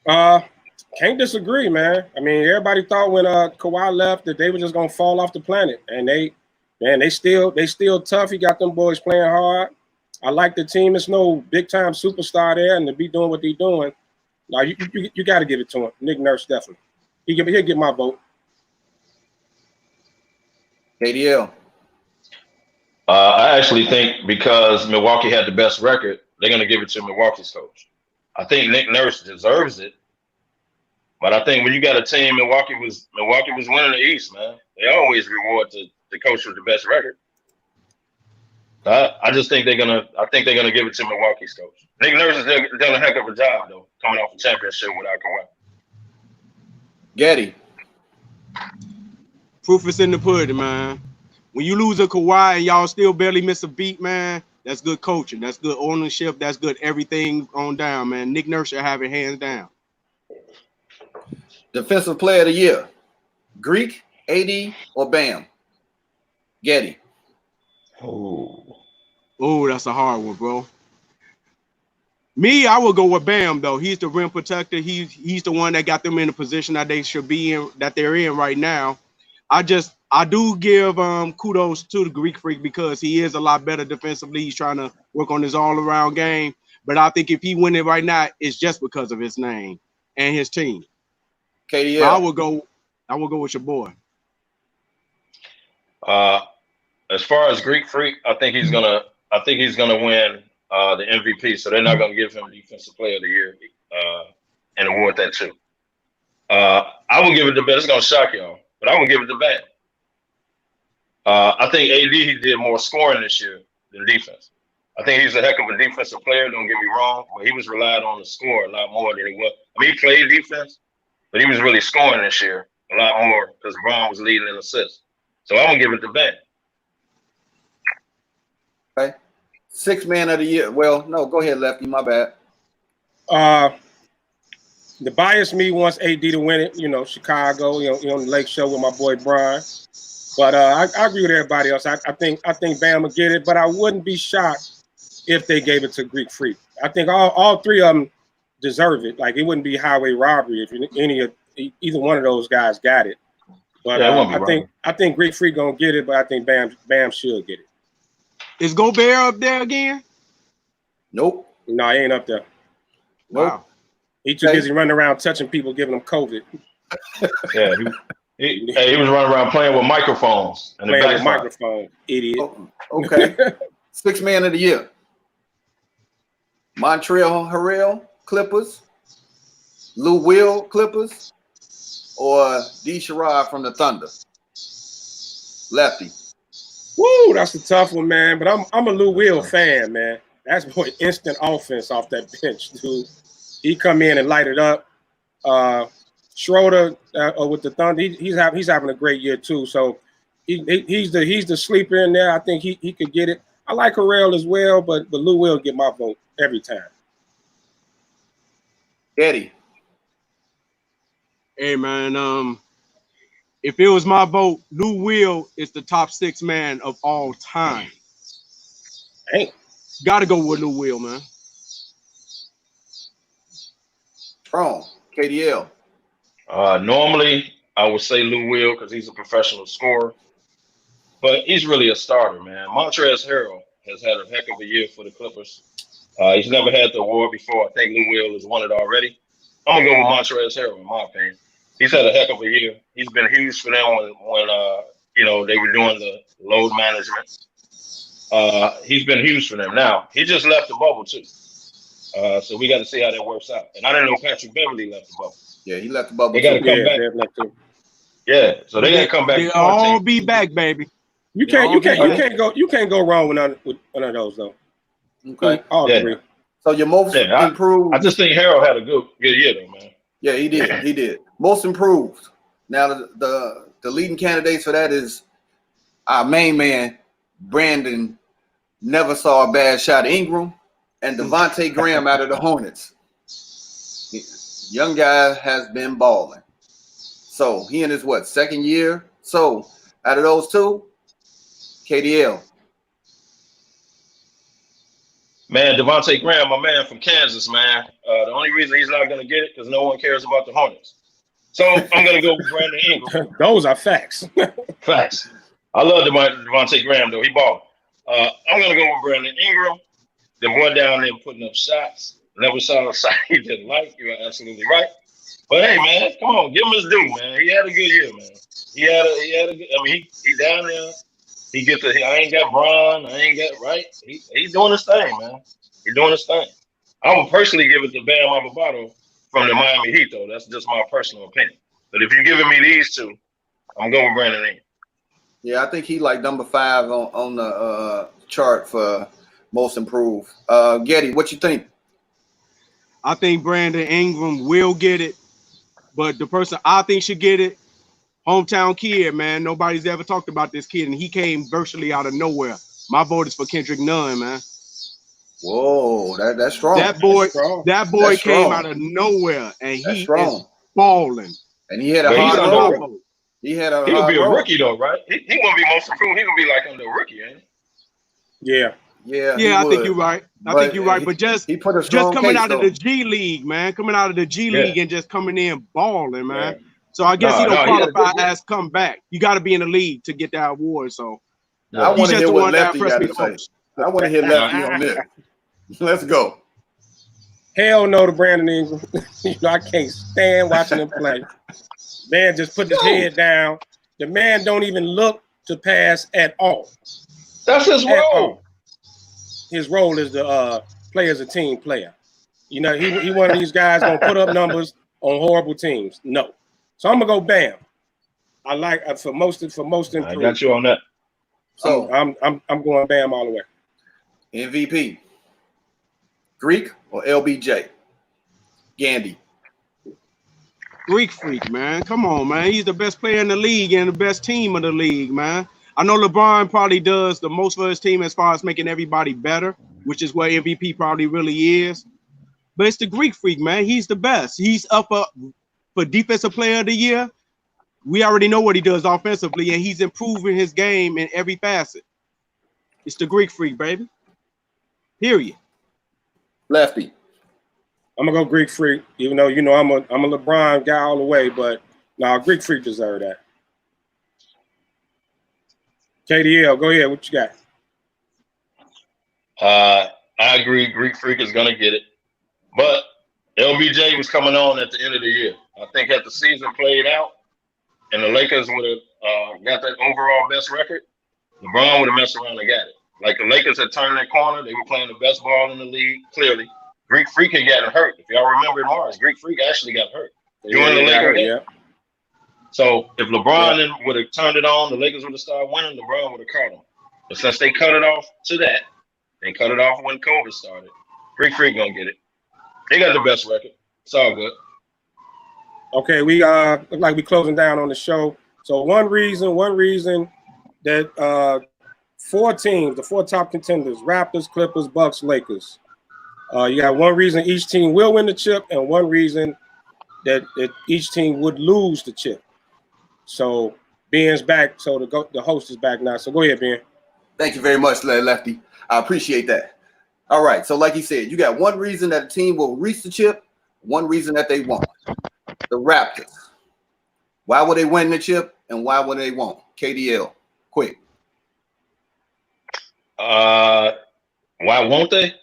Can't disagree, man. I mean, everybody thought when Kawhi left that they were just gonna fall off the planet, and they still tough. He got them boys playing hard. I like the team. It's no big time superstar there, and to be doing what they're doing, like you got to give it to him. Nick Nurse definitely. He'll get my vote. KDL. I actually think because Milwaukee had the best record, they're going to give it to Milwaukee's coach. I think Nick Nurse deserves it, but I think when you got a team, Milwaukee was winning the East, man. They always reward the coach with the best record. I just think they're gonna give it to Milwaukee's coach. Nick Nurse has done a heck of a job though, coming off a championship without Kawhi. Gaddy. Proof is in the pudding, man. When you lose a Kawhi and y'all still barely miss a beat, man, that's good coaching. That's good ownership. That's good everything on down, man. Nick Nurse should have it hands down. Defensive Player of the Year. Greek, AD, or Bam? Getty. Oh, that's a hard one, bro. Me, I would go with Bam though. He's the rim protector. He's the one that got them in the position that they should be in, that they're in right now. I do give kudos to the Greek Freak because he is a lot better defensively. He's trying to work on his all-around game. But I think if he win it right now, it's just because of his name and his team. KDL. So I will go with your boy. As far as Greek Freak, I think he's gonna win the MVP. So they're not gonna give him Defensive Player of the Year and award that too. I will give it to Bam. It's gonna shock y'all, but I will give it to Bam. I think AD he did more scoring this year than defense. I think he's a heck of a defensive player. Don't get me wrong, but he was relied on to score a lot more than he was. I mean, he played defense, but he was really scoring this year a lot more because Brown was leading in assists. So I'm gonna give it to Bam. Okay. Sixth Man of the Year. Well, no, go ahead, Lefty. My bad. The bias me wants AD to win it. You know, Chicago. You know, on the Lake Show with my boy Brian. But I agree with everybody else. I think Bam will get it, but I wouldn't be shocked if they gave it to Greek Freak. I think all three of them deserve it. Like, it wouldn't be highway robbery if either one of those guys got it. But yeah, I think Greek Freak gonna get it, but I think Bam should get it. Is Gobert up there again? Nope. No, he ain't up there. Wow. He too busy running around touching people, giving them COVID. Yeah, he was running around playing with microphones. Playing with microphone, idiot. Oh, okay. Sixth Man of the Year. Montreal Harrell, Clippers. Lou Will, Clippers. Or D. Sherrod from the Thunder. Lefty. Woo, that's a tough one, man. But I'm a Lou Will fan, man. That's boy instant offense off that bench, dude. He come in and light it up. Schroeder with the Thunder, he's having a great year too. So he's the sleeper in there. I think he could get it. I like Harrell as well, but Lou will get my vote every time. Eddie. Hey man, if it was my vote, Lou Will is the top 6 man of all time. Hey, gotta go with Lou Will, man. Strong. KDL. Normally, I would say Lou Will because he's a professional scorer, but he's really a starter, man. Montrezl Harrell has had a heck of a year for the Clippers. He's never had the award before. I think Lou Will has won it already. I'm gonna go with Montrezl Harrell, in my opinion. He's had a heck of a year. He's been huge for them when they were doing the load management. He's been huge for them. Now he just left the bubble too, so we got to see how that works out. And I didn't know Patrick Beverly left the bubble. Yeah, he left the bubble. They got to come back. Yeah, so they got to come back. They all be back, baby. You can't go wrong with one of those though. Okay, all three. So your most improved. I just think Harold had a good year though, man. Yeah, he did. He did. Most improved. Now the leading candidates for that is our main man, Brandon. Never saw a bad shot. Ingram and Devontae Graham out of the Hornets. Young guy has been balling. So he in his second year? So out of those two, KDL. Man, Devontae Graham, my man from Kansas, man. The only reason he's not going to get it because no one cares about the Hornets. So I'm going to go with Brandon Ingram. Those are facts. Facts. I love Devontae Graham, though. He balled. I'm going to go with Brandon Ingram. The boy down there putting up shots. Never saw a shot he didn't like. You're absolutely right. But hey, man, come on, give him his due, man. He had a good year, man. He had a good. I mean, he down there. He gets the. I ain't got Bron. I ain't got right. He's doing his thing, man. He's doing his thing. I would personally give it to Bam Adebayo from the Miami Heat, though. That's just my personal opinion. But if you're giving me these two, I'm going with Brandon Ingram. Yeah, I think he like number 5 on the chart for most improved. Getty, what you think? I think Brandon Ingram will get it, but the person I think should get it, hometown kid, man. Nobody's ever talked about this kid, and he came virtually out of nowhere. My vote is for Kendrick Nunn, man. Whoa, that's strong. That boy came out of nowhere, and he is balling. And he had a But he's hard under. road. He had a He'll hard be a road. rookie though, right? He won't be most improved. He'll be like under a rookie, ain't he? Yeah. Yeah, I think you're right. But just he put a strong coming case, out of though. the G League, man, coming out of the G League and just coming in balling, man. Yeah. So I guess he don't he had a qualify good year. as come back. You got to be in the league to get that award. So I want he's to just hear the what one that Lefty impressed got me to the say. most. I want to hear Lefty on this. Let's go. Hell no to Brandon Ingram. I can't stand watching him play. Man just put his head down. The man don't even look to pass at all. That's his role. His role is to play as a team player. He one of these guys gonna put up numbers on horrible teams. No. So I'm gonna go Bam. I like for most improved. I got you on that. So I'm going Bam all the way. MVP. Greek or LBJ? Gandy. Greek Freak, man. Come on, man. He's the best player in the league and the best team of the league, man. I know LeBron probably does the most for his team as far as making everybody better, which is what MVP probably really is. But it's the Greek Freak, man. He's the best. He's up for Defensive Player of the Year. We already know what he does offensively, and he's improving his game in every facet. It's the Greek Freak, baby. Period. Lefty. I'm gonna go Greek Freak, even though I'm a LeBron guy all the way, but no, Greek Freak deserve that. KDL, go ahead. What you got? I agree. Greek Freak is gonna get it, but LBJ was coming on at the end of the year. I think had the season played out, and the Lakers would have got that overall best record, LeBron would have messed around and got it. Like the Lakers had turned their corner. They were playing the best ball in the league, clearly. Greek Freak had gotten hurt. If y'all remember in March, Greek Freak actually got hurt during the Lakers game. Yeah. So if LeBron then would have turned it on, the Lakers would have started winning, LeBron would have caught them. But since they cut it off to that, they cut it off when COVID started. Greek Freak gonna get it. They got the best record. It's all good. Okay, we look like we closing down on the show. So one reason that four teams, the four top contenders, Raptors, Clippers, Bucks, Lakers. You got one reason each team will win the chip and one reason that each team would lose the chip. So Ben's back, so the host is back now. So go ahead, Ben. Thank you very much, Lefty. I appreciate that. All right, so like you said, you got one reason that a team will reach the chip, one reason that they won't. The Raptors. Why will they win the chip and why will they won't? KDL, quick. Why won't they?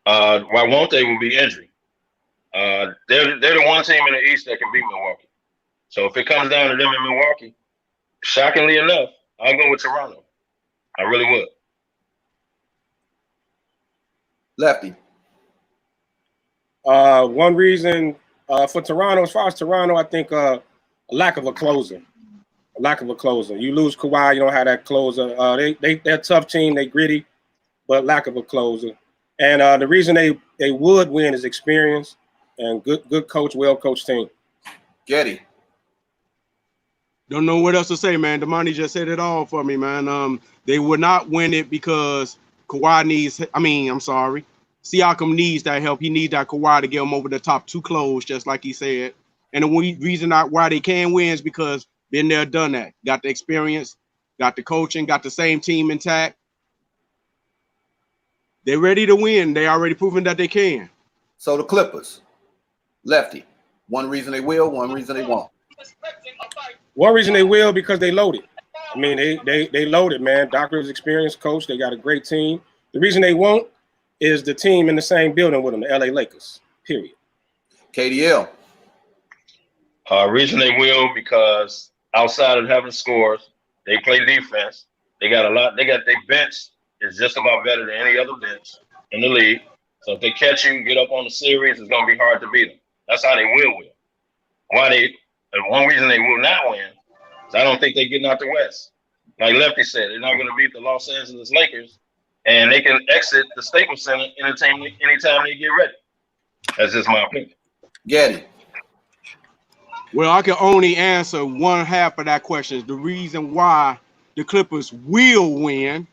Why won't they will be injury. They're the one team in the East that can beat Milwaukee. So if it comes down to them in Milwaukee, shockingly enough, I'll go with Toronto. I really would. Lefty. One reason for Toronto, as far as Toronto, I think a lack of a closer. You lose Kawhi, you don't have that closer. They're a tough team, they gritty, but lack of a closer. And the reason they would win is experience and good coach, well-coached team. Getty. Don't know what else to say, man. Damani just said it all for me, man. They would not win it because Kawhi Siakam needs that help. He needs that Kawhi to get him over the top to close, just like he said. And the reason why they can win is because been there, done that. Got the experience, got the coaching, got the same team intact. They're ready to win. They already proven that they can. So the Clippers. Lefty. One reason they will, one reason they won't. One reason they will because they loaded. I mean, they loaded, man. Doc Rivers experienced coach. They got a great team. The reason they won't is the team in the same building with them, the LA Lakers, period. KDL. Reason they will because outside of having scores, they play defense. They got their bench is just about better than any other bench in the league. So if they catch you, get up on the series, it's going to be hard to beat them. That's how they will win. One reason they will not win is I don't think they're getting out the West. Like Lefty said, they're not going to beat the Los Angeles Lakers, and they can exit the Staples Center anytime they get ready. That's just my opinion. Getty. Well, I can only answer one half of that question. The reason why the Clippers will win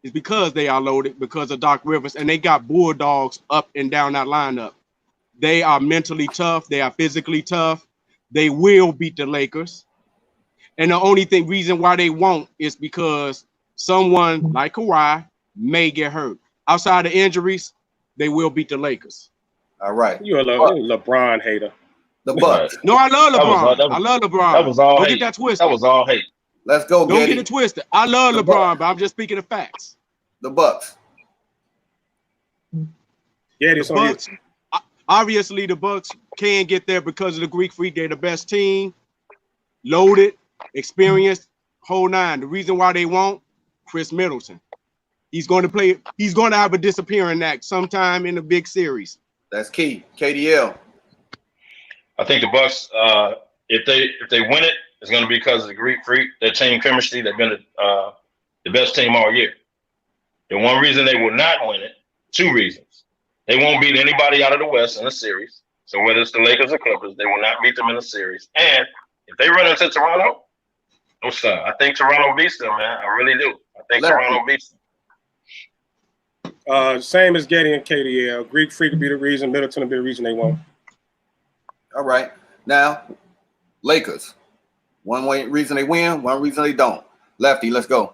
is because they are loaded, because of Doc Rivers, and they got Bulldogs up and down that lineup. They are mentally tough. They are physically tough. they will beat the Lakers. And the only reason why they won't is because someone like Kawhi may get hurt. Outside of injuries, they will beat the Lakers. All right. You're a LeBron hater. The Bucks. No, I love LeBron. I love LeBron. That was all Don't hate. get that twisted. That was all hate. Let's go, Don't Getty. get it twisted. I love The LeBron, Bucks. but I'm just speaking of facts. The Bucks. Yeah, The Bucks. Obviously, the Bucks can get there because of the Greek Freak. They're the best team, loaded, experienced, whole nine. The reason why they won't, Chris Middleton. He's going to play. He's going to have a disappearing act sometime in the big series. That's key. KDL. I think the Bucks, if they win it, it's going to be because of the Greek Freak, their team chemistry. They've been the best team all year. The one reason they will not win it, two reasons. They won't beat anybody out of the West in a series. So whether it's the Lakers or Clippers, they will not beat them in a series. And if they run into Toronto, no sir. I think Toronto beats them, man. I really do. I think Toronto beats them. Same as Getty and KDL. Greek Freak will be the reason. Middleton will be the reason they won't. All right. Now, Lakers. One reason they win, one reason they don't. Lefty, let's go.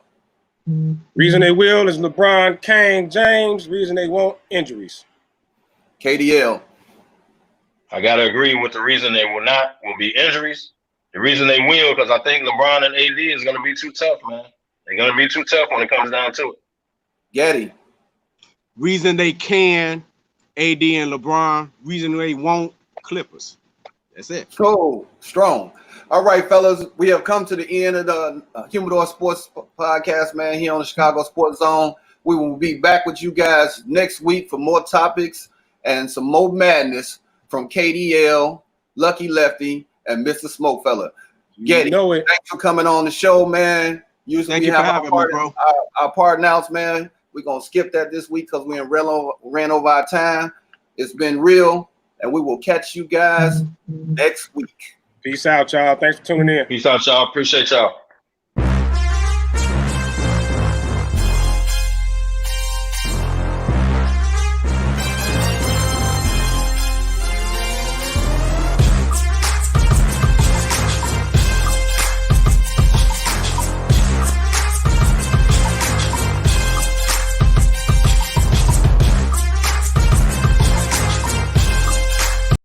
Reason they will is LeBron, Kane, James. Reason they won't, injuries. KDL. I got to agree with the reason they will not will be injuries. The reason they will, because I think LeBron and AD is going to be too tough, man. They're going to be too tough when it comes down to it. Getty. Reason they can, AD and LeBron. Reason they won't, Clippers. That's it. So strong. All right, fellas, we have come to the end of the Humidor Sports Podcast, man, here on the Chicago Sports Zone. We will be back with you guys next week for more topics and some more madness from KDL, Lucky Lefty, and Mr. Smokefella. Getty, thanks for coming on the show, man. Usually we have our part announcements, man. We're going to skip that this week because we ran over our time. It's been real, and we will catch you guys next week. Peace out, y'all. Thanks for tuning in. Peace out, y'all. Appreciate y'all.